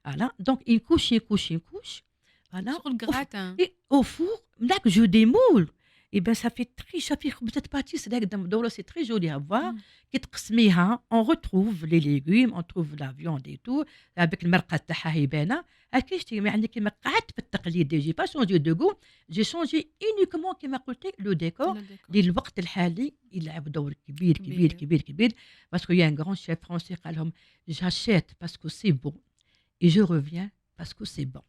A: فوالا دونك اون كوش فوالا
B: شغل غراتان
A: او فور داك جو دي مول. Et ben ça fait خبزة باتيس هكذا مدورة، سي تري جولي ا فوار. كي تقسميها on retrouve les légumes, on trouve la viande et tout avec المرقة تاعها هي باينة هكا شتي. يعني كيما قعدت في التقليد دي جي با شونجي دو غو، جي شونجي اونيكمون كيما قلت لك لو ديكور اللي الوقت الحالي يلعب دور كبير باسكو يا ان غران شيف فرونسي قال لهم j'achète parce que c'est bon et je reviens parce que c'est bon.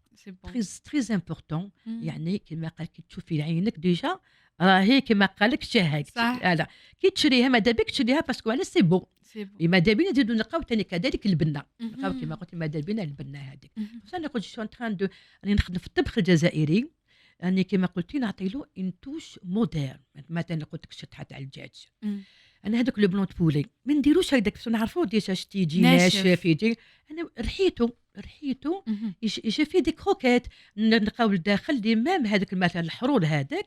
A: très important. يعني كيما قال كي تشوفي عينك ديجا راهي كيما قال لك شهاك. لا كي تشريها ماذا بك تشريها باسكو على سي بون. ماذا بينا نزيدو نلقاو ثاني كذلك البنه، نلقاو كيما قلت ماذا بينا البنه هذيك. انا قلت شو انتران دو راني نخدم في الطبخ الجزائري، راني كيما قلتي نعطي له ان توش موديرن. مثلا قلت لك الشطحه تاع الدجاج، انا هذاك لو بلون بولي ما نديروش هكذاك باش نعرفوا ديجا شتي يجي ناشف يجي. انا رحيته يجي فيه دي كروكيت نلقاو الداخل دي مام هذاك مثلا الحرور هذاك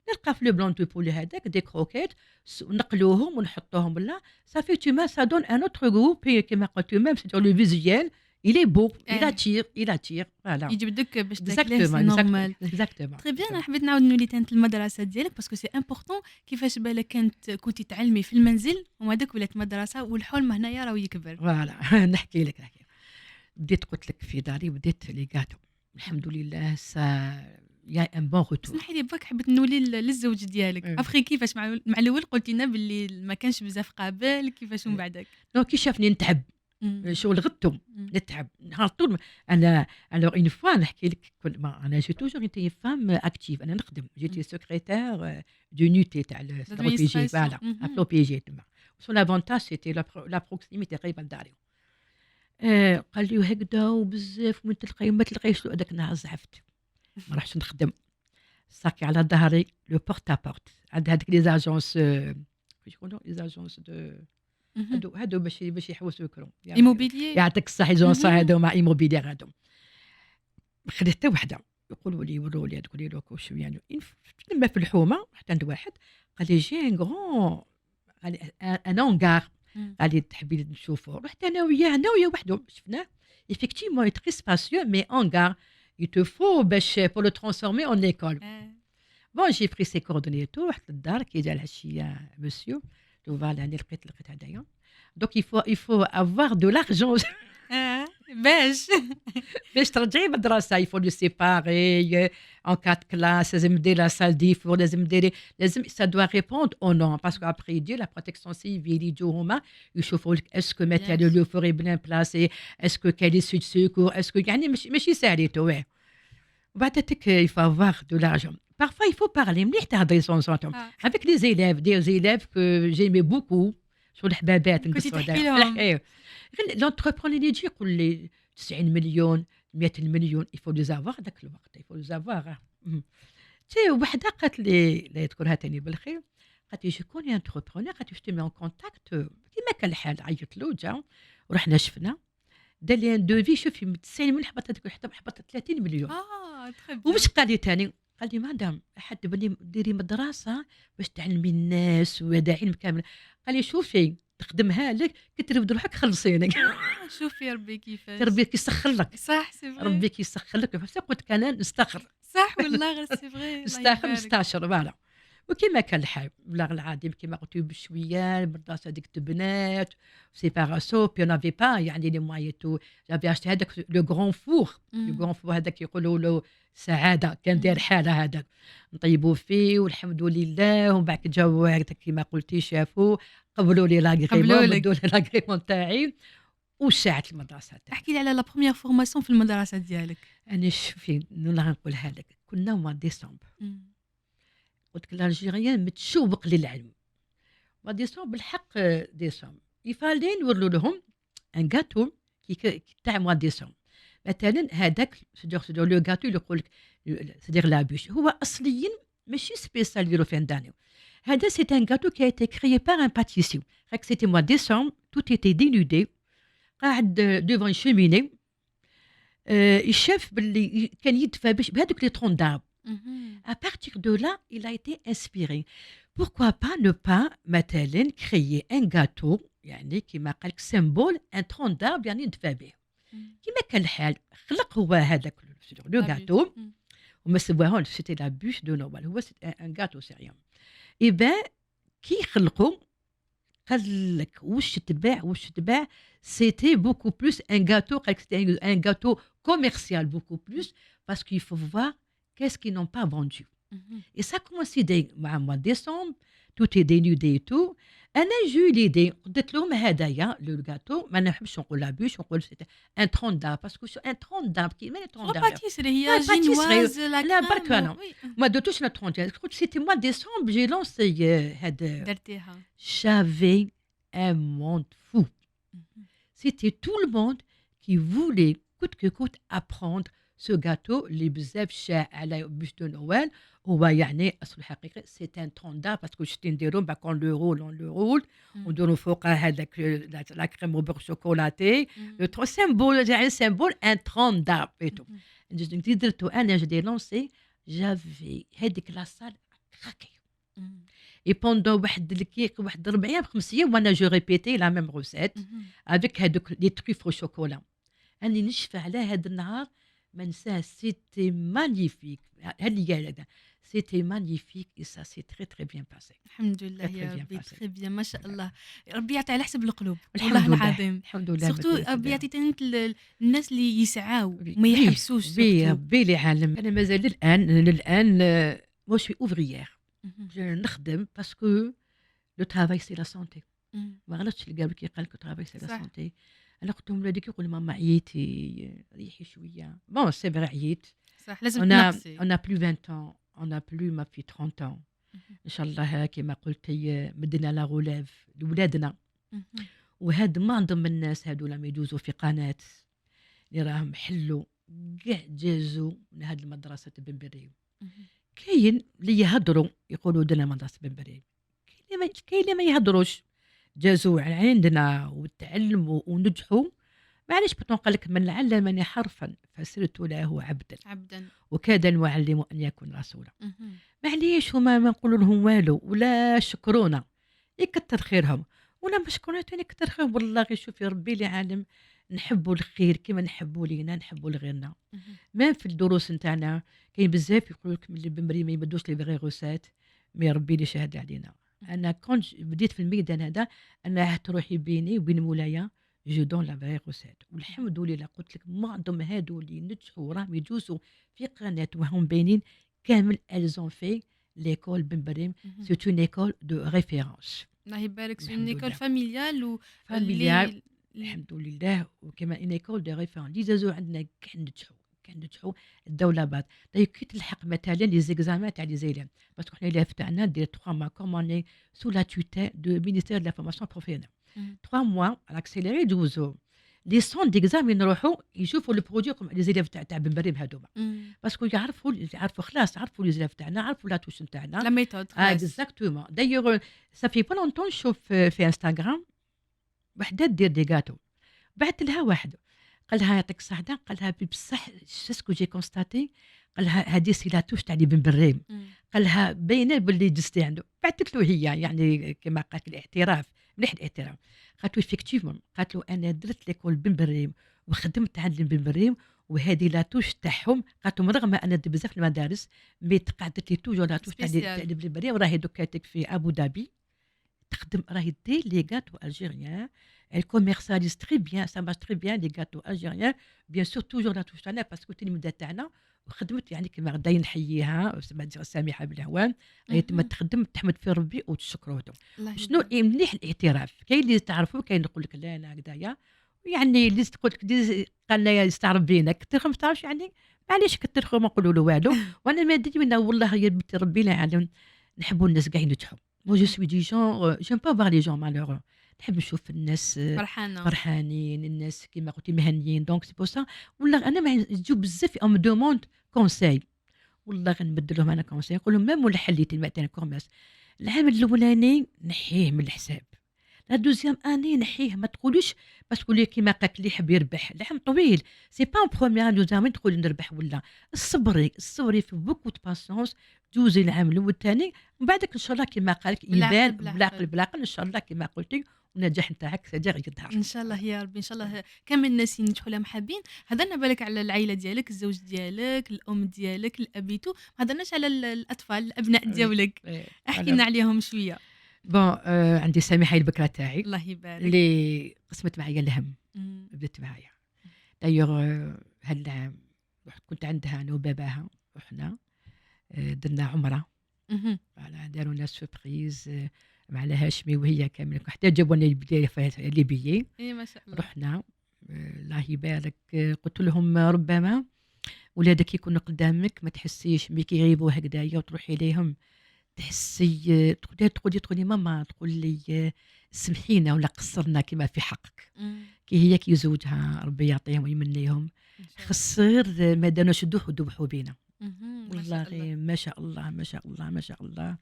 A: نلقى في لو بلون دو بولي هذاك دي كروكيت نقلوهم ونحطوهم ولا صافي توما سا دون ان اوتر غو كيما قلت ميم سي لو فيزيوال il est beau, il attire, voilà.
B: يجبدك باش تاكليه سي نورمال.
A: اكزاكتومون.
B: تري بيان. حبيت نعاود نولي تانت المدرسه ديالك باسكو سي امبورطون. كيفاش بالك كنتي تعلمي في المنزل وهذاك ولات مدرسه والحلم هنايا راهو يكبر.
A: فوالا نحكي لك بديت قلت لك في داري بديت لي غاتو الحمد لله سا يا ان بون روتور.
B: اسمحي لي باك حبيت نولي للزوج ديالك افري كيفاش مع الاول قلتي لنا باللي ما كانش بزاف قابل كيفاش من بعدك.
A: دونك كي شافني نتعب شغل غدتهم نتعب نهار طول. انا اون فوا نحكي لك انا جي توجور ايتي فام اكتيف. انا نخدم جيتي سكرتير دو نوتي تاع البي جي فوالا ابلو بي جي تما. سون افونتاج سيتي لا بروكسيميتي قريبه لداري. قال لي هكذا وبزاف وين تلقاي ما تلقايش. هذاك النهار زعفت ما راحش نخدم. صاكي على ظهري لو بورت ا بورت عند هذيك لي زاجونس كيفاش يقولوا لي زاجونس دو هادو باش يحوسوا يكرو
B: ايموبيليي.
A: يعطيك الصح جونس هادو مع ايموبيليي هادو. خديت حتى وحده يقولوا لي وروا لي تقول لي لوك شويه يعني تما في الحومه حتى عند واحد قال لي جي ان غران قال لي ان اونغار قال لي تحبي نشوفوا. رحت انا وياه وحده شفناه effectivement très spacieux mais hangar il te faut باش pour le transformer en école. Bon j'ai pris ses coordonnées tout رحت للدار كي جا العشيه مسيو تو فوالا انا لقيت هدايا. دونك il faut avoir de l'argent باش ترجعي مدرسه. il faut le séparer en 4 classes. لازم دير لا سال دي فور لازم ça doit répondre au nom parce que après دير la protection civile يجوا هما يشوفوا لك اسكو مثلا لو فوري بلان بلاسي اسكو كاين سويت سيكور اسكو يعني ماشي ساهليتو. وبعد تك il faut avoir de l'argent parfois il faut parler مليح تهضري سون avec des élèves que j'aimais beaucoup شغل حبابات
B: كنتي
A: نقصوا
B: تحكي لهم.
A: ايه l'entrepreneur اللي يجي يقول لي 90 مليون 100 مليون il faut les avoir ذاك الوقت il faut les avoir تي وحده قالت لي لا يذكرها تاني بالخير قالت لي جو كوني انتربرونور قالت لي جو مي اون كونتاكت كيما كان الحال عيط له جا ورحنا شفنا دار لي ان دوفي شوفي من 90 مليون حبط 30 مليون
B: تخي بيان.
A: ومش قال لي تاني قال لي مادام حد بني ديري مدرسه باش تعلمي الناس وهذا علم كامل قال لي شوفي تخدمها لك كي ترفد روحك خلصيني
B: شوفي ربي كيفاش
A: ربي كيسخر لك
B: صح سي فغي
A: ربي كيسخر لك بس قلت كان نستخر
B: صح والله غير سي فغي
A: نستاخر نستاشر فوالا وكيما كان الحال بلا العظيم كيما قلت بشويه المدرسه هذيك تبنات سيباراسيون بي نافي با يعني لي مويي تو جافي اشتي هذاك لو غران فور لو غران فور هذاك يقولوا له سعاده كان داير حاله هذاك نطيبوا فيه والحمد لله ومن بعد جاو كيما قلتي شافوا قبلوا لي لاغريمون بدوا لي لاغريمون تاعي وشاعت المدرسه تاعي.
B: احكي لي على لا بروميير فورماسيون في المدرسه ديالك.
A: انا شوفي نقولها لك كنا مع ديسمبر قلت لك الالجيريان متشوق للعلم ما ديسمبر بالحق ديسمبر يفالي نورلو لهم ان غاتو كي تاع موا ديسمبر مثلا هذاك سدور لو غاتو اللي يقول لك سدير لابوش هو اصليا ماشي سبيسيال ديرو فين داني هذا سي ان غاتو كي ايتي كريي بار ان باتيسيو راك سيتي موا ديسمبر توت ايتي دينودي قاعد دوفون شيميني يشاف باللي كان يدفى بهذوك لي طون دارب. À partir de là, il a été inspiré. Pourquoi pas ne pas مثلا créer un gâteau يعني كما قال لك symbole un tronc d'arbre يعني ندفى به. كما كان الحال خلق هو هذاك لو غاتو وما سواهون سيتي لا بوش دو نوبل هو ان غاتو سيريان. اي بان كي خلقوا قال لك واش تباع سيتي بوكو بلوس ان غاتو قال لك سيتي ان غاتو كوميرسيال بوكو بلوس باسكو il faut voir qu'est-ce qu'ils n'ont pas vendu. Et ça a coïncidé مع mois de décembre, tout est dénudé et tout. أنا j'ai eu l'idée, قلت لهم هدايا لو غاتو ما نحبش نقول لا بوش نقول سيتي ان ترون دار باسكو ان ترون دار كي مالي ترون دار
B: باتيسري هي جينواز
A: لا برك انا ما دوتوش لا ترون دار قلت سيتي mois de décembre j'ai lancé هاد
B: درتيها.
A: j'avais un monde fou. C'était tout le monde qui voulait coûte que coûte apprendre ce gâteau اللي بزاف شاع على بوش دو نوال هو يعني اصل الحقيقي سي ان تروندا باسكو شتي نديرو باكون لو رول ونديرو فوقها هذاك لا كريم بور شوكولاتي لو ترو سيمبول يعني سيمبول ان تروندا بيتو درتو انا جدي لونسي جافي هذيك لا سال كراكي اي بوندو واحد الكيك واحد 4 5 ايام وانا جو ريبيتي لا ميم روسيت افيك هذوك لي تريف شوكولا اني نشفى على هذا النهار ما نساه سيتي مانيفيك هذا سيتي مانيفيك اي سا سي تري تري بيان باسي
B: الحمد لله يا ربي تري بيان ما شاء الله ربي يعطي على حسب القلوب
A: والله
B: العظيم
A: الحمد لله
B: سورتو ربي يعطي تاني الناس اللي يسعاو ما يحبسوش
A: ربي اللي عالم انا مازال للان مو شوي اوفريير نخدم باسكو لو ترافاي سي لا سونتي ما غلطش اللي قال لك قال لك ترافاي سي لا سونتي انا قلت لهم ولادك يقول ماما عييتي ريحي شويه بون سي فري عييت
B: صح لازم تنفسي
A: on a plus 20 ans on a plus ما في 30 ans ان شاء الله كما قلتي مدنا لا غولاف لولادنا وهاد ما نضم الناس هادو لما يدوزوا في قناه اللي راهم حلوا كاع جازوا من هاد المدرسه بن بريم كاين اللي يهضروا يقولوا درنا مدرسه بن بريم كاين اللي ما يهضروش جازوا عندنا وتعلموا ونجحوا معليش بتنقل لك من علمني حرفا فسرت له عبدا وكاد المعلم ان يكون رسولا معليش هما ما نقولوا لهم والو ولا شكرونا يكثر خيرهم ولا مشكونا تاني كثر خيرهم والله شوفي ربي اللي عالم نحبوا الخير كما نحبوا لينا نحبوا لغيرنا ما في الدروس نتاعنا كاين بزاف يقول لك اللي بمري ما يبدوش لي فيغي روسات مي ربي اللي شهد علينا انا كنت بديت في الميدان هذا انا عهدت روحي بيني وبين مولايا جو دون لا فيغي روسات والحمد لله قلت لك معظم هادو اللي نجحوا راهم يجوزوا في قناه وهم باينين كامل الزون في ليكول بن بريم سي اون ايكول دو ريفيرونس
B: الله يبارك سي اون ايكول فاميليال
A: الحمد لله وكما اون ايكول دو ريفيرونس اللي زازو عندنا كاع نجحوا كان نجحوا الدوله بعد طيب كي تلحق مثلا لي زيكزامان تاع لي زيلان باسكو حنا اللي تاعنا دير 3 موا كوموني سو لا توتال دو مينيستير دو لا فورماسيون بروفيسيونيل 3 موا الاكسيليري دوزو لي سون ديكزام يروحوا يشوفوا البرودوي كوم لي زيليف تاع بن بريم هذوما باسكو يعرفوا خلاص عرفوا لي زيليف تاعنا عرفوا لا توش تاعنا
B: لا ميثود
A: اكزاكتومون دايوغ سافي با لونتون نشوف في انستغرام وحده دير دي غاتو بعثت لها واحد قال لها يعطيك الصحه قال لها بصح سكو جي كونستاتي قال لها هذه سي لا توش تاع لي بن بريم قال لها باينه باللي دزتي عنده بعثت له هي يعني كما قالت الاعتراف مليح الاعتراف قالت له افكتيفمون قالت له انا درت ليكول بن بريم وخدمت عند بن بريم وهذه لا توش تاعهم قالت لهم رغم انا درت بزاف المدارس مي تقعدت لي توجور لا توش تاع بن بريم راهي دوكاتك في ابو دابي تخدم راهي دير لي غاتو الجيريان elle commercialise très bien ça marche très bien les gâteaux algériens bien sûr toujours la touche تاعنا باسكو التلميذه تاعنا وخدمت يعني كما غدا نحييها سامحه بالهوان هي تما تخدم تحمد في ربي وتشكروا شنو مليح الاعتراف كاين اللي تعرفوا كاين يقول لك لا انا هكذايا يعني اللي تقول لك قال لنا يستعرف بينك كثر ما تعرفش يعني معليش كثر ما نقولوا له والو وانا ما ديما والله يا بنت ربي لا يعلم نحبوا الناس كاع ينجحوا مو جو سوي دي جون جيم با فار لي جون مالورو نحب نشوف الناس فرحانين الناس كيما قلتي مهنيين دونك سي بو سا والله انا ما نجيو بزاف اون دوموند كونساي والله غنبدل لهم انا كونساي نقول لهم ميم ولا حليتي المعتين كوميرس العام الاولاني نحيه من الحساب لا دوزيام اني نحيه ما تقولوش باسكو لي كيما قالت لي حب يربح العام طويل سي با بروميير دوزيام تقول نربح ولا الصبري في بوكو دو باسونس دوزي العام الاول الثاني ومن بعدك ان شاء الله كيما قالك يبان بالعقل ان شاء الله كيما قلتي ونجاح نتاعك سيجي يظهر
B: ان شاء الله يا ربي ان شاء الله كامل الناس ينجحوا لهم حابين هضرنا بالك على العائله ديالك الزوج ديالك الام ديالك الابيتو ما هضرناش على الاطفال الابناء ديالك احكي لنا عليهم شويه
A: بون عندي سامحه البكره تاعي
B: الله يبارك
A: اللي قسمت معايا الهم بدات معايا دايوغ هالعام كنت عندها انا وباباها رحنا درنا عمره على داروا لنا سوربريز مع هاشمي وهي كامله حتى جابوا لنا ليبيي
B: ما شاء الله
A: رحنا الله يبارك قلت لهم ربما ولادك يكونوا قدامك ما تحسيش مي كيغيبوا هكذايا وتروحي ليهم تحسي تقولي ماما تقول لي سمحينا ولا قصرنا كما في حقك كي هي كي زوجها ربي يعطيهم ويمنيهم خسر ما دانوش ذبحوا بينا والله ما شاء الله ما شاء الله ما شاء الله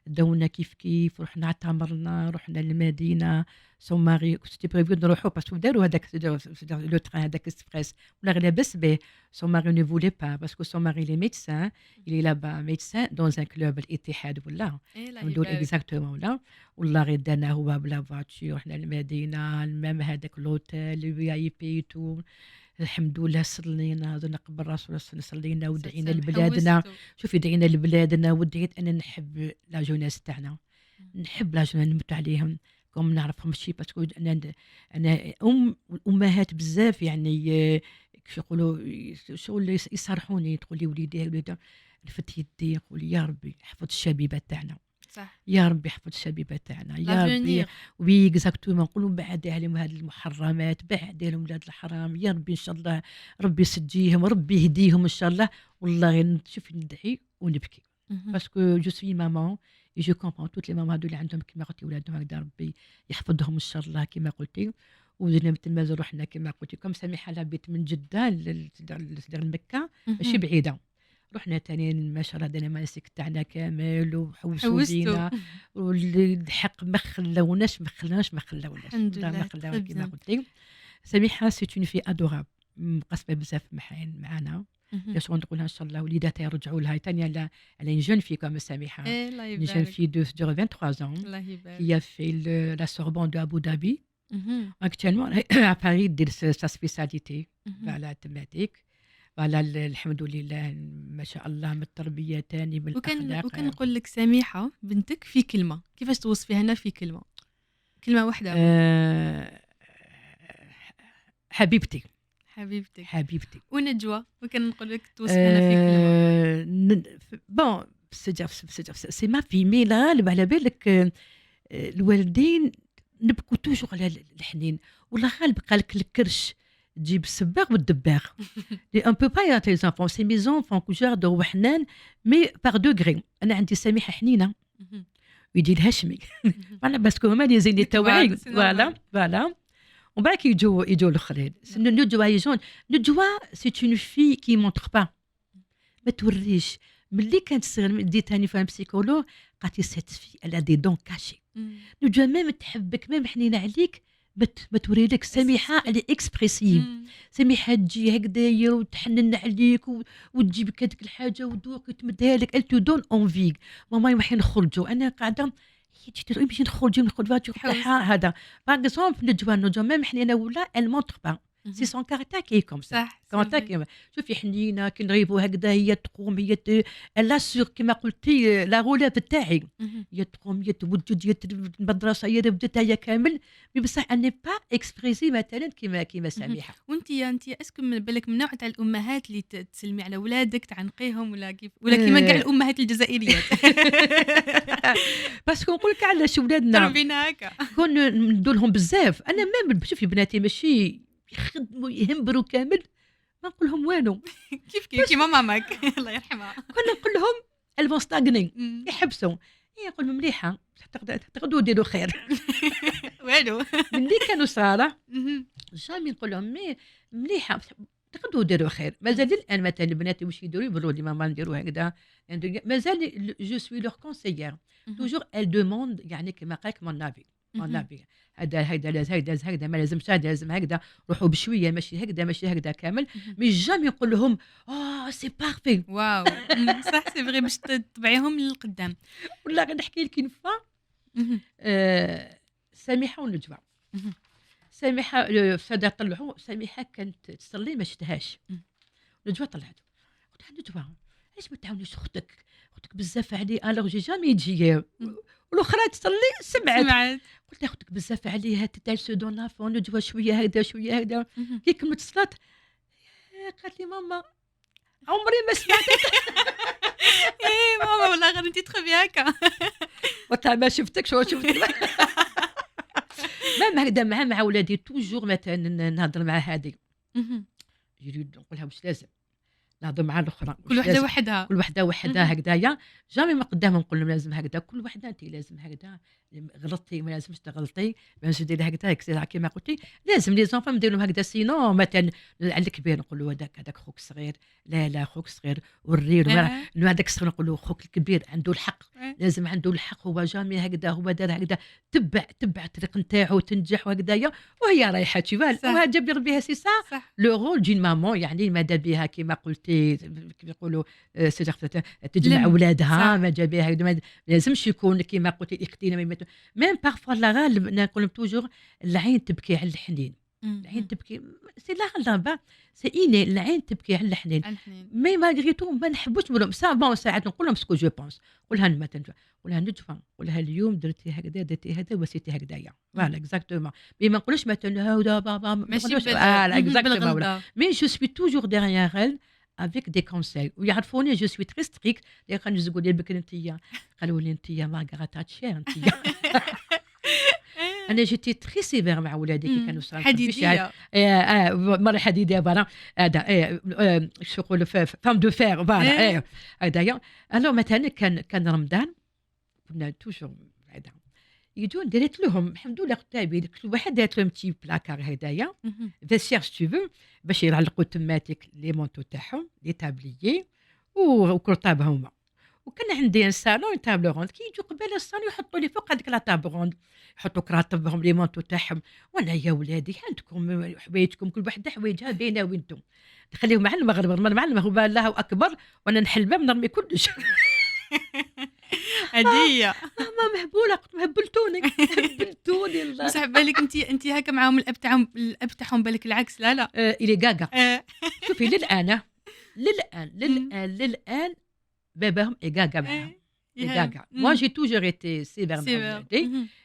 A: دونا كيف رحنا اعتمرنا رحنا للمدينه سون ماري كنت بريفيو نروحوا باسكو داروا هذاك لو تران هذاك اكسبريس ولا غير لاباس به سون ماري نو فولي با باسكو سون ماري لي ميدسان il est là-bas médecin dans un club الاتحاد ولا ندور اكزاكتومون ولا والله غير دانا هو بلا فاتور رحنا للمدينه المام هذاك لوتيل الفي اي بي تو الحمد لله صلينا درنا قبل الرسول صلينا ودعينا لبلادنا شوفي دعينا لبلادنا ودعيت انا نحب لا جوناس تاعنا نحب لا جوناس نمت عليهم كم نعرفهم شي باسكو انا امهات بزاف يعني كيف يقولوا شغل يصرحوني تقول لي وليدي نفت يدي يقول يا ربي احفظ الشبيبه تاعنا
B: صح
A: يا ربي احفظ الشبيبه تاعنا يا ربي وي اكزاكتومون نقولوا بعد عليهم هذه المحرمات بعد لهم ولاد الحرام يا ربي ان شاء الله ربي يسجيهم ربي يهديهم ان شاء الله والله نشوف ندعي ونبكي باسكو جو سوي مامان اي جو كومبون توت لي ماما هذو اللي عندهم كما قلتي ولادهم هكذا ربي يحفظهم ان شاء الله كما قلتي ودنا تما رحنا كما قلتي كم سامحه على بيت من جده لمكه ماشي بعيده رحنا تاني ما شاء الله دنا ماسك تاعنا كامل وحوسوا بينا والحق ما خلاوناش
B: الحمد لله
A: كما قلتي سامحه سي اون في ادوراب مقسمه بزاف معانا باش نقولها ان شاء الله وليداتها يرجعوا لها ثانيه على اون جون في كوم سامحه اون جون في دو 23 ans
B: الله يبارك
A: هي في لا سوربون دو ابو دابي actuellement à Paris دير sa spécialité على تماتيك على الحمد لله ما شاء الله من التربيه تاني من الاخلاق
B: وكان نقول لك سميحه بنتك في كلمه كيفاش توصفيها لنا في كلمه واحده
A: حبيبتي
B: ونجوى وكان نقول لك توصفيها لنا في كلمه
A: بون سي ما في ميلال على بالك الوالدين نبكوا توجور على الحنين والله غالب قال لك الكرش تجيب السباغ والدباغ. On peut pas y avoir les enfants. C'est mes enfants que j'ai de وحنان mais par degré. أنا عندي سميحة حنينة ويجي لها شمي. أنا بس كمان لي زين التوعي. Voilà. ومن بعد يجوا الآخرين. النجوى يجون. النجوى c'est une fille qui montre pas. ما توريش. ملي كانت صغيرة ديتاني فهم بسيكولوج قالت لي cette fille elle a des dents cachées. النجوى ميم تحبك ميم حنينة عليك ما توري لك. سميحة اللي اكسبريسيف. سميحة تجي هكذايا وتحنن عليك وتجيب هذيك الحاجة ودوق وتمدها لك. elle te donne envie. ماما يوم حين نخرجوا أنا قاعدة هي تجي تقول باش نخرجوا هذا باغ اكزومبل النجوى ميم حنينة ولا elle montre pas. سي سون كاركتير كي كوم سا. كاركتير شوفي حنينه كي نغيبوا هكذا هي تقوم هي لا سور كما قلتي لا غولات تاعي هي تقوم هي توجد هي المدرسه هي بدتها هي كامل بصح اني با اكسبريسي مثلا كيما سميحه.
B: وانت اسكو بالك من نوع تاع الامهات اللي تسلمي على اولادك تعنقيهم ولا كيف ولا كيما كاع الامهات الجزائريات؟
A: باسكو نقول لك علاش ولادنا
B: تربينا هكا
A: كون ندولهم بزاف. انا ما شوفي بناتي ماشي يخدموا يهمبروا كامل ما نقول لهم والو.
B: كيف كيما ماماك الله يرحمها
A: كنا نقول لهم المستغني يحبسوا. هي نقول لهم مليحه تقدروا ديروا خير.
B: والو
A: ملي كانوا صغار جامي نقول لهم مليحه تقدروا ديروا خير. مازال الان مثلا البنات واش يديروا يقولوا لي ماما نديروا هكذا مازال جو سوي لور كونسيير توجور ال دوموند يعني كما قالك مون نافي هذا ما لازمش هذا لازم هكذا روحوا بشويه ماشي هكذا كامل. مي جامي نقول لهم سي بارفي.
B: واو صح سي فغي باش تتبعيهم للقدام.
A: ولا غنحكي لك نفا سميحه ونجوى. سميحه فدا طلعوا سميحه كانت تصلي ما شفتهاش. نجوى طلعت قلت لها نجوى علاش ما تعاونيش اختك بزاف علي الوغ جي جامي تجي والاخرى تصلي سمعت. قلت لها اختك بزاف عليها تتعل سو دون لافون نجوى شويه هكذا كي كملت الصلاه قالت لي ماما عمري ما سمعتك.
B: ايه ماما والله غير انت تخبي هكا.
A: قلت لها ما شفتكش ما هكذا مع ولادي توجور مثلا نهضر مع هذه يريد نقول لها واش لازم نهضر مع الاخرى
B: كل وحده وحدها
A: هكذايا. جامي ما قدامهم نقول لهم لازم هكذا كل وحده انت لازم هكذا غلطتي ما لازمش تغلطي لازم ديري هكذا كيما قلتي لازم لي زونفام ندير لهم هكذا سينو مثلا على الكبير نقول له هذاك خوك صغير لا خوك صغير وري له هذاك الصغير نقول له خوك الكبير عنده الحق لازم عنده الحق هو جامي هكذا هو دار هكذا تبع الطريق نتاعو تنجح وهكذايا وهي رايحه تشوفها وهذا جاب ربيها سي سا لو رول دين مامون يعني ما دار بها كيما قلتي كيف يقولوا تجمع اولادها ما جاب بها ما لازمش يكون كيما قلتي اختينا ميم بارفوا لا غالب نقول توجور العين تبكي على الحنين. العين تبكي سي لا غالب سي اني العين تبكي على الحنين. مي مالغري تو ما نحبوش نقول لهم سا بون ساعات نقول لهم سكو جو بونس قولها مثلا قولها نجفى قولها اليوم درتي هكذا درتي هذا وسيتي هكذايا فوالا اكزاكتومون مي ما نقولش مثلا هذا بابا
B: ماشي
A: اكزاكتومون مي جو سوي توجور ديغيير elle avec des conseils ويعرفوني جو سوي تري ستريكت اللي كانوا يقولوا لي بكري انتيا قالوا لي انتيا ما قراتاتش انتيا. انا جيتي تري سيفير مع ولادي كي كانوا صغار
B: حديديه
A: مره حديديه فوالا هذا شو نقول فام دو فير فوالا هذايا. الو مثلا كان رمضان كنا توجور هذا يجون درت لهم الحمد لله كتابي كل واحد درت لهم تي بلاكار هدايا فيسير سي تو باش يعلقوا تماتيك لي مونطو تاعهم لي تابليي وكرطاب هما. وكان عندي ان صالون تابل روند كي يجوا قبل الصالون يحطوا لي فوق هذيك لا تابل روند يحطوا كراتبهم لي مونطو تاعهم. وانا يا ولادي عندكم حوايجكم كل وحده حوايجها باينه وانتم تخليهم مع المغرب مع المغرب الله اكبر وانا نحل باب نرمي كلش.
B: هديه
A: ماما مهبوله قلت هبلتوني الله
B: بصح بالك انت هكا معاهم الاب تاعهم بالك العكس لا
A: الي غاغا. شوفي للان باباهم غاغا معاهم غاغا. موا جي توجور ايتي سيفير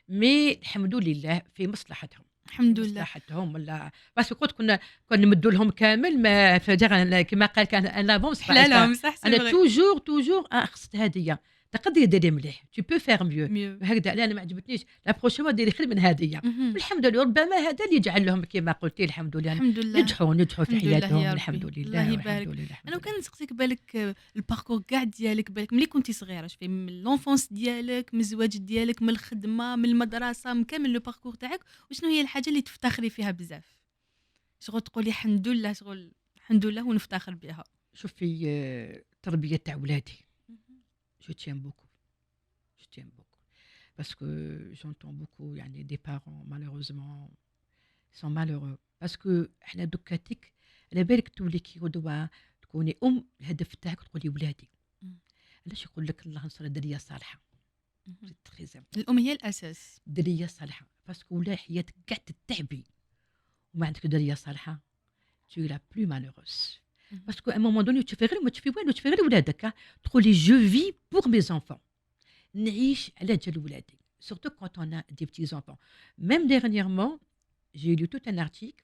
A: مي الحمد لله في مصلحتهم
B: الحمد لله
A: مصلحتهم ولا بس قلت كنا نمدوا لهم كامل ما فجاه كما قال كان لافونس
B: حلالهم صح.
A: انا توجور خصت هديه تقدري ديري مليح tu peux faire mieux
B: ميو.
A: هكذا. لا انا ما عجبتنيش لا بروشين ديري خير من هذه. الحمد لله ربما هذا اللي يجعل لهم كما قلتي الحمد لله
B: الحمد لله.
A: نجحوا في
B: الحمد لله
A: حياتهم
B: يا ربي.
A: الحمد لله
B: الله يبارك.
A: والحمد لله الحمد
B: انا
A: لله.
B: كان نسقسيك بالك الباركور كاع ديالك، بالك ملي كنتي صغيره شوفي من لونفونس ديالك، من الزواج ديالك، من الخدمه، من المدرسه، من كامل لو باركور تاعك، وشنو هي الحاجه اللي تفتخري فيها بزاف؟ شغل تقولي الحمد لله، شغل الحمد لله ونفتخر بها.
A: شوفي التربيه تاع ولادي je tiens beaucoup parce que j'entends beaucoup يعني des parents malheureusement ils sont malheureux parce que احنا دكاتك على بالك تولي كي غدوه تكوني الهدف تاعك تقولي ولادي. علاش يقول لك الله نصر دريه صالحه تري
B: الام هي الاساس.
A: دريه صالحه باسكو ولا حياتك كاع تتعبي وما عندك دريه صالحه tu es la plus malheureuse باسكو à un moment donné تشوفي غير ما تشوفي والو تشوفي غير ولادك تقولي جو في بور مي زونفون نعيش على جال ولادي surtout quand on a des petits enfants. Même dernièrement j'ai lu tout un article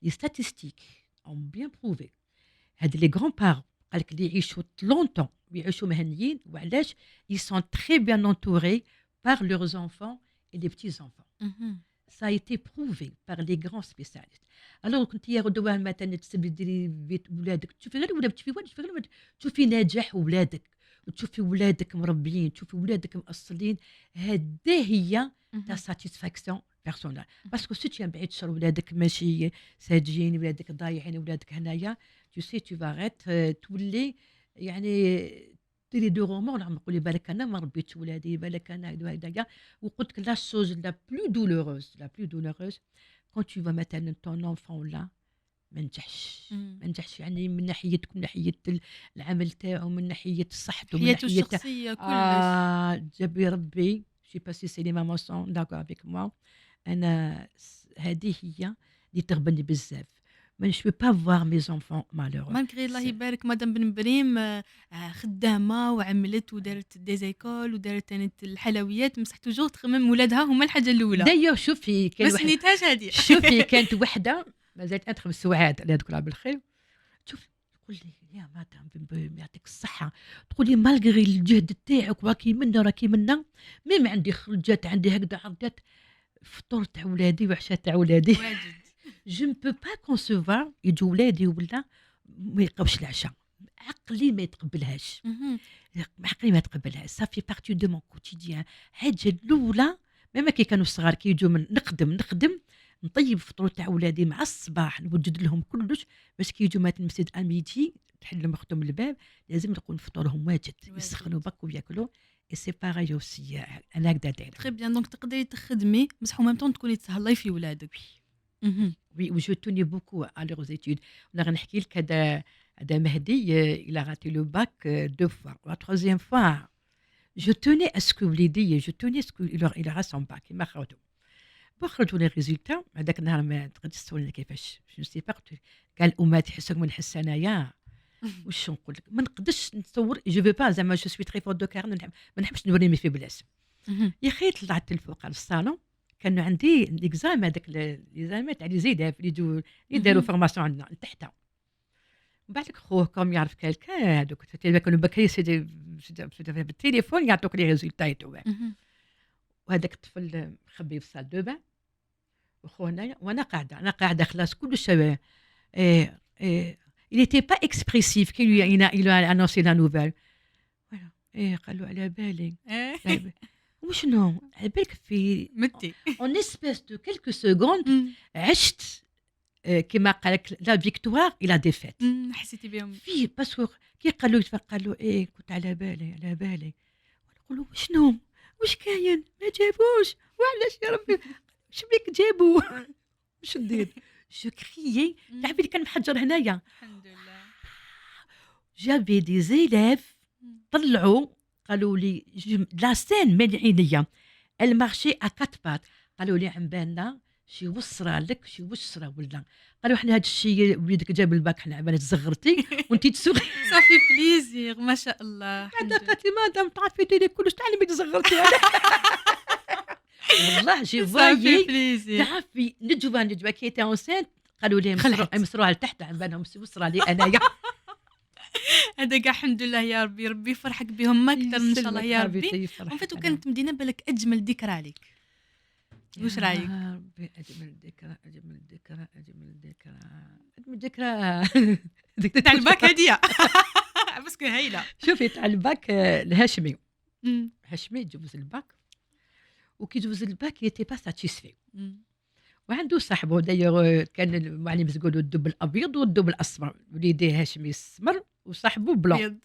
A: les statistiques ont bien prouvé هاد les grands-parents قالك اللي يعيشوا longtemps ويعيشوا مهنيين وعلاش ils sont très bien entourés par leurs enfants et les petits-enfants. Ça a été prouvé par les grands spécialistes. Alors كنت يا غدوه مثلا تسبي ديري بيت ولادك تشوفي غير ولاد تشوفي والو تشوفي غير تشوفي نجاح ولادك وتشوفي ولادك مربيين تشوفي ولادك مأصلين هذه هي تا ساتيسفاكسيون بيرسونال باسكو سي تي بعيد شر ولادك ماشي ساجين ولادك ضايعين ولادك هنايا tu sais tu vas être تولي يعني ديري دو رومون نقول بالك انا ما ربيتش ولادي بالك انا هذايا وقلت لك لا شوز لا بلو دولوروز quand tu vas مثلا ton enfant là ما نجحش يعني من ناحيتك من ناحيه العمل تاعو من ناحيه صحته من
B: حياته
A: ناحيه
B: الشخصيه كلش.
A: جابي ربي جي باسي سي لي مامون سون داكور افيك موا انا هذه هي اللي تغبني بزاف ما جو با فوار مي زونفون مالورو
B: مالغري الله يبارك مدام بن بريم خدامه وعملت ودارت ديزيكول ودارت تانت الحلويات مسح توجور تخمم ولادها هما الحاجه الاولى.
A: دايوغ شوفي
B: ما سنيتهاش هذه.
A: شوفي كانت وحده مازالت ادخل سعاد الله يذكرها بالخير شوف تقول لي يا مدام بن بريم يعطيك الصحه تقول لي مالغري الجهد تاعك راكي منا ميم عندي خرجات عندي هكذا عرضات فطور تاع ولادي وعشاء تاع ولادي
B: واجد.
A: جو ne peux pas concevoir يجوا ولادي ولا ما يلقاوش العشاء عقلي ما يتقبلهاش ça fait partie de mon quotidien. حاجه الاولى ميم كي كانوا صغار كي يجوا من نخدم نطيب فطور تاع ولادي مع الصباح نوجد لهم كلش باش كي يجوا مثلا مسجد اميدي تحل لهم اختهم الباب لازم نكون فطورهم واجد يسخنوا بك وياكلوا اي سي باغاي اوسي انا هكذا دايره.
B: تري بيان دونك تقدري تخدمي بصح او ميم طون تكوني تسهلي في ولادك.
A: Oui, où je tenais beaucoup à leurs études. On a نحكي لك هذا مهدي il a raté le bac 2 fois. La troisième fois je tenais à ce que وليدي je tenais à ce qu'il aura son bac ما خرجوا بخرجوا لي ريزولتا هذاك النهار ما تقدرش تسولني كيفاش جو سي با قال امات تحسك من نحس انايا واش نقول لك ما نقدرش نتصور جو فو با زعما جو سوي تري فور دو كار ما نحبش نوريني في بلاصه يا خي طلعت الفوق على الصالون كانوا عندي ليكزام هذاك ليزام تاع لي زيداف اللي يداروا فورماسيون عندنا لتحت من بعد خوه كوم يعرف كالكان هذوك كانوا بكري سيدي بالتليفون يعطوك لي ريزولتا تو وهذاك الطفل مخبي في الصال دو بان وخو هنايا وانا قاعده خلاص كلش il était pas expressif quand il a annoncé la nouvelle voilà قالوا على بالي وشنو على بالك في
B: متي
A: en espèce de quelques secondes عشت كما قالك لا فيكتوار الى ديفيت
B: حسيتي بهم
A: في باسكو كي قالوا كنت على بالي ونقول شنو واش كاين ما جابوش وعلاش يا ربي واش بيك جابوا واش ندير جو كريي تعبي كان محجر هنايا
B: الحمد لله
A: جافي دي زيلاف طلعوا قالوا لي لا سين من عينيا المارشي اكات بات قالوا لي عم بالنا شي وصره لك شي وصره ولا قالوا احنا هذا الشيء وليدك جاب الباك حنا عبالك تزغرتي وانت تسوقي
B: صافي بليزير ما شاء الله.
A: هذا قالت لي مادام تعرفي ديري كلش تعلمي تزغرتي والله جي فوايي
B: بليزير
A: تعرفي نجوى كي تي اونسينت قالوا لي مسروها لتحت عم بالهم وصره لي انايا
B: هذا كاع الحمد لله يا ربي، ربي يفرحك بهم اكثر ان شاء الله يا ربي. وفات وكانت مدينه بالك اجمل ذكرى لك، وش رايك؟
A: يا ربي أجمل ذكرى أجمل ذكرى أجمل ذكرى أجمل ذكرى
B: تاع الباك هديه باسكو هايله.
A: شوفي تاع الباك الهاشمي
B: مم.
A: هاشمي يجوز الباك وكي يجوز الباك يتي با ساتيسفي
B: مم.
A: وعنده صاحبه دايوغ كان المعلم يقولوا الدب الابيض والدب الاسمر، وليدي هاشمي السمر وصاحبه بلون.
B: أبيض.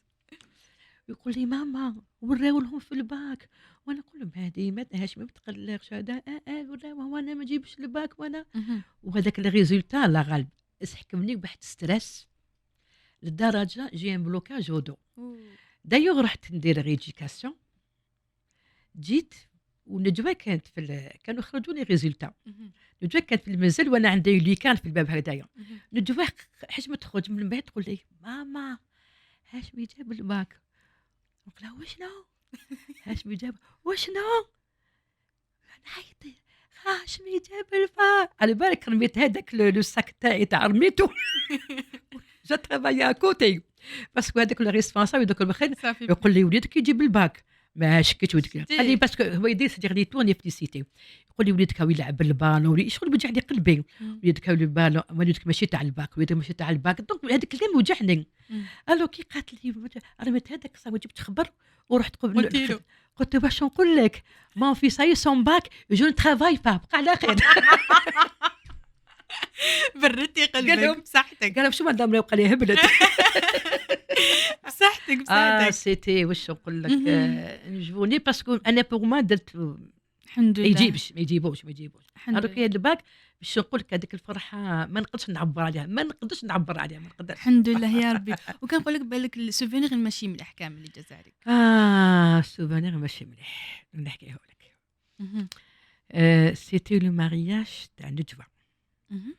A: يقول لي ماما وراو لهم في الباك، وانا نقول لهم هذه ما هاشمي ما تقلقش هذا وراو وانا ما نجيبش الباك وانا.
B: مهم.
A: وهذاك الريزولتا لا غالب اسحكمني بواحد ستريس لدرجه جي ان بلوكاج ودو. دايوغ رحت ندير ريديكاسيون، جيت والنجوى كانت كانوا خرجوا لي ريزولتا،
B: مهم.
A: نجوى كانت في المنزل وانا عندي اللي كان في الباب هكذايا.
B: مهم.
A: نجوى حاجه ما تخرج من البيت تقول لي ماما هاشمي جاب الباك. نقول لها وشنو؟ هاشمي جاب وشنو؟ نحيطي هاشمي جاب الباك. على بالك رميت هذاك لو ساك تاعي تاع رميته جا ترافايا كوتي باسكو هذاك لو ريسبونسابل دوك البخير
B: صافي.
A: يقول لي وليدك يجيب الباك. ما شكيت وليدك
B: شتي.
A: قال لي باسكو هو يدير سيدير لي توني فيسيتي، يقول لي وليدك هو يلعب بالبالون شغل وجع لي قلبي.
B: مم.
A: وليدك هو البالون وليدك ماشي تاع الباك وليدك ماشي تاع الباك دونك هذاك الكلام وجعني.
B: مم.
A: الو كي قالت لي رميت هذاك صافي جبت خبر ورحت
B: قلت له.
A: قلت له باش نقول لك مون في ساي سون باك جو نترافاي با بقى على خير.
B: بردتي
A: قال لهم-
B: قلبك بصحتك.
A: قال شو مدام لو قال لي هبلت.
B: بصحتك بصحتك.
A: سيتي واش نقول لك
B: مهم.
A: جوني باسكو انا بور ما درت
B: الحمد
A: ما
B: لله.
A: يجيبش ما يجيبوش
B: الحمد
A: هذوك
B: لله.
A: هي الباك باش نقول لك هذيك الفرحه ما نقدرش نعبر عليها ما نقدرش ما نقدرش.
B: الحمد لله يا ربي. وكنقول لك بالك السوفينير ماشي مليح كامل اللي جزائري.
A: سوفونير ماشي مليح نحكيه لك.
B: مهم.
A: سيتي لو مارياج تاع نجوى،
B: مهم.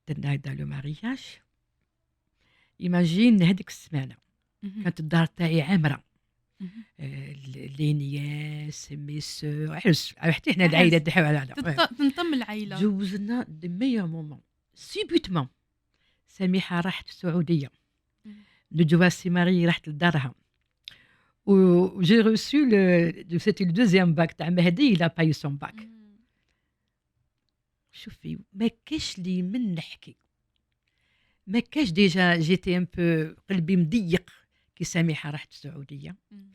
A: درنا هذا لو مارياج. ايماجين هذيك السمانه
B: مهم.
A: كانت الدار تاعي عامره،
B: مهم.
A: لي نياس مي سو عرس حتى حنا العائله تاعي على
B: تنطم العائله.
A: جوزنا دي ميور مومون سيبوتمون. سميحه راحت السعوديه،
B: مم.
A: نجوى سيماري راحت لدارها، و جي روسو سيتي لو دوزيام باك تاع مهدي لا باي سون باك.
B: مم.
A: شوفي ما كاش لي من نحكي، ما كاش ديجا جيتي ان بو قلبي مضيق كي سميحه راحت السعوديه.
B: مم.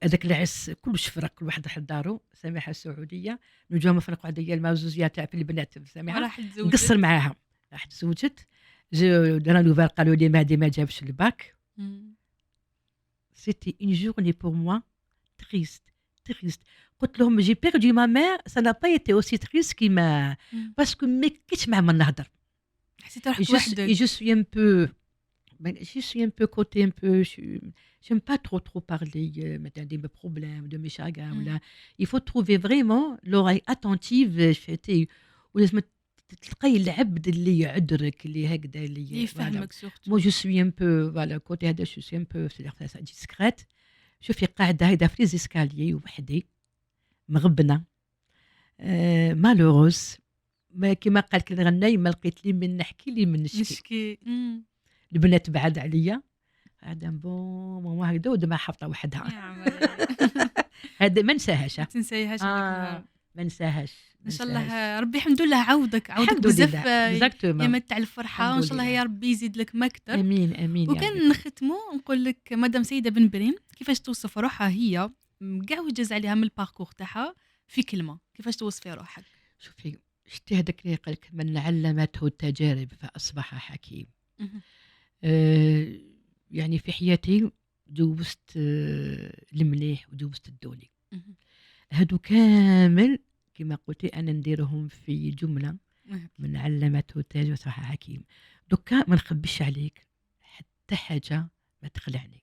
A: هذاك العرس كلش فرق، كل واحد راح لدارو. سميحه السعوديه نجوى ما فرقوا عليا المازوزيه تاع في البنات سميحه
B: راح تزوج.
A: نقصر معاها راحت تزوجت. دارا نوفال قالوا لي مهدي ما جابش الباك. سيتي اون جورني بور موا تريست. قلت لهم جي بيردو ما مير سا نا با ايتي اوسي تريست كيما باسكو ما كنتش معاه ما نهضر.
B: حسيت روحك وحدك.
A: je suis un peu côté un peu j'aime pas trop parler maintenant de mes problèmes de mes chagrins ولا il faut trouver vraiment l'oreille attentive فهمتي ولازم تلقاي العبد اللي يعذرك اللي هكذا اللي
B: يفهمك سورتو.
A: مو جو سوي ان بو فوالا كوتي هذا جو سوي ان بو سي ديسكريت. شوفي قاعده هيدا في ليزيسكاليي وحدي مغبنه مالوروز ما كيما قال كي نغني ما لقيت لي من نحكي لي من نشكي. البنات بعد عليا قاعده بون ماما هكذا ودمها حافظه وحدها.
B: يا عمري.
A: هذا ما نساهاش
B: ما تنسيهاش هذاك النهار.
A: ما نساهاش
B: ان شاء الله ربي الحمد لله عودك بزاف يمت تاع الفرحه وان شاء الله يا ربي يزيد لك ما اكثر.
A: امين.
B: وكان نختموا نقول لك مدام سيده بن بريم كيفاش توصف روحها هي كاع وجز عليها من الباركور تاعها في كلمه، كيفاش توصفي روحك؟
A: شوفي شتي هذاك اللي قال لك من علمته التجارب فاصبح حكيم. يعني في حياتي جوزت المليح وجوزت الدولي، هادو كامل كما قلتي انا نديرهم في جمله من علمته التاج وصبح حكيم. دوكا ما نخبيش عليك حتى حاجه ما تقلعني.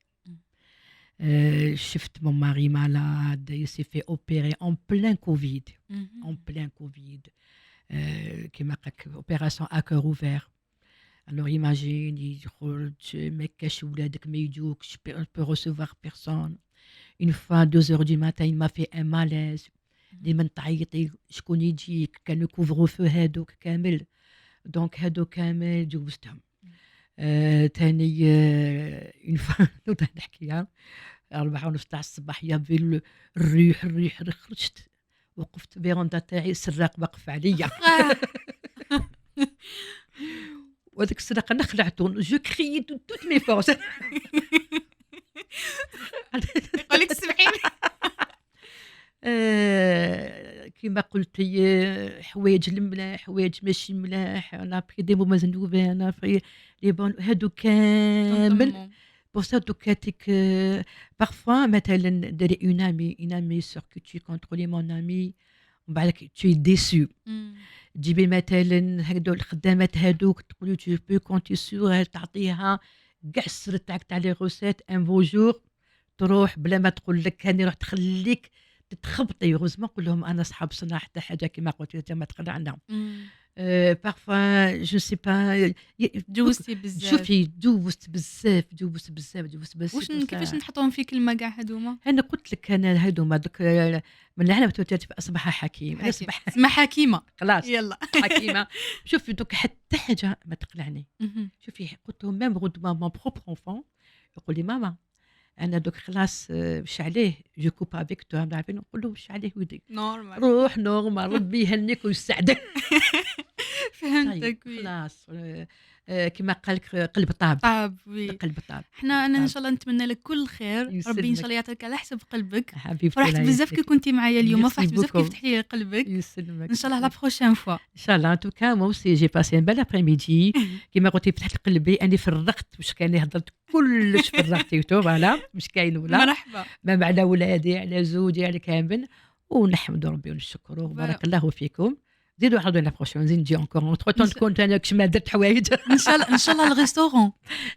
A: شفت مون ماري مالاد يسي في اوبيري اون بلان كوفيد كما قالك اوبيراسيون اكور اوفير. Alors imagine يخرج ما كاش ولادك ما يجوكش peut recevoir personne. Une fois 2h du matin il m'a fait un malaise. ديما تعيطي شكون يجيك كانوا كوفرو فو هادوك كامل دونك هادو كامل جوزتهم. تاني اون فوا نبدا نحكيها 4:30 تاع الصباح يابي الريح خرجت، وقفت فيروندا تاعي السراق واقف عليا وهذاك السراق انا خلعته جو كريي توت مي فورس
B: يقول لك سمحي لي.
A: كيما قلتي حوايج الملاح حوايج ماشي ملاح، انا بري دي موماز نوفي، انا في لي بون هادو كامل بور سا دوكاتيك. بارفوا مثلا داري اون امي سور كو تي كونترولي مون امي ومن بعد تي ديسو، تجيبي مثلا هادو الخدامات هادوك تقولي تو بو كونتي سور تعطيها كاع السر تاعك تاع لي روسيت ان بوجور تروح بلا ما تقول لك هاني روح تخليك تتخبطي. غوزمون نقول لهم انا صحاب صنع حتى حاجه كيما قلت انت ما تخلعنا. بارفوا جو سي با
B: دوزتي بزاف.
A: شوفي دوزت بزاف
B: واش كيفاش نحطوهم في كلمه كاع هذوما؟
A: انا قلت لك انا هذوما دوك من العلم توتات اصبح حكيم، انا اصبح
B: اسمها حكيمه
A: خلاص
B: يلا
A: حكيمه. شوفي دوك حتى حاجه ما تقلعني. شوفي قلت لهم ميم غد مون بروبر اونفون يقول لي ماما انا دوك خلاص واش عليه جو كوب افيك تو عارفين نقول له واش عليه ودي
B: نورمال
A: روح نورمال ربي يهنيك ويسعدك.
B: فهمتك.
A: خلاص كما قال لك قلب طاب
B: وي.
A: قلب طاب.
B: احنا انا ان شاء الله نتمنى لك كل خير،
A: يسلمك.
B: ربي ان شاء الله يعطيك على حسب قلبك.
A: حبيبتي
B: فرحت بزاف كي كنتي معايا اليوم،
A: Merci
B: فرحت بزاف كي
A: beaucoup.
B: فتحتي لي قلبك.
A: يسلمك
B: ان شاء الله لا بروشين فوا.
A: ان شاء الله. ان توكا مو سي جي باسي ان بال ابريميدي كيما قلتي فتحت قلبي اني فرغت واش كان هضرت كلش فرغتيتو فوالا مش كاين ولا
B: مرحبا.
A: ما على ولادي على زوجي على كامل، ونحمد ربي ونشكره وبارك الله فيكم. زيدوا عاودوا لا بروشين نزيد نجي اونكور اون تخوا كنت انا كشما درت حوايج
B: ان شاء الله الريستورون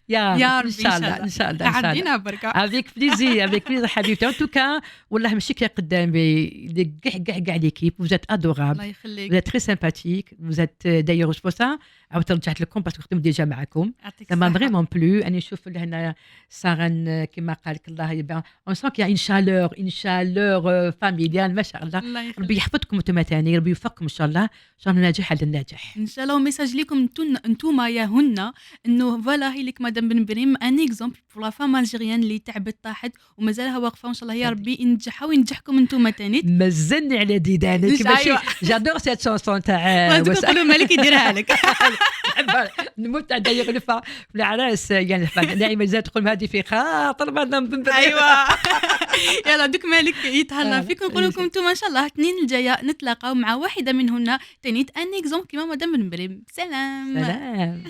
A: يا
B: ربي
A: ان شاء الله ان شاء الله
B: عدينا بركه.
A: افيك بليزير حبيبتي. ان توكا والله ماشي كي قدامي كاع ليكيب وزات ادورابل،
B: الله يخليك.
A: vous êtes très sympathique, vous êtes d'ailleurs pour ça عاودت رجعت لكم باسكو خدمت ديجا معكم.
B: يعطيك
A: ça m'a
B: الصحة.
A: vraiment plu. أنا نشوف هنا سارن كما قال لك الله يبارك on sent qu'il y a une chaleur familiale ما شاء الله.
B: الله يخليك.
A: ربي يحفظكم انتم ثاني، ربي يوفقكم ان شاء الله، ان شاء الله ناجح على النجاح.
B: ان شاء الله. وميساج ليكم انتوما يا هن انه فوالا هي لك مدام بن بريم ان اكزومبل بور لا فام الجيريان اللي تعبت طاحت ومازالها واقفه، وان شاء الله يا ربي ينجحها وينجحكم انتوما ثاني.
A: مزني على ديدانك ماشي جادور سيت شونسون تاع
B: تقولوا مالك يديرها لك.
A: نموت تاع داير الفا في العراس يعني دائما زاد تقول هذه في خاطر مدام بن بريم.
B: ايوه يلا دوك مالك يتهلا فيكم. نقول لكم انتم ان شاء الله الاثنين الجايه نتلاقاو مع واحده منهن تانيت ان اكزومبل كيما مدام بن بريم. سلام.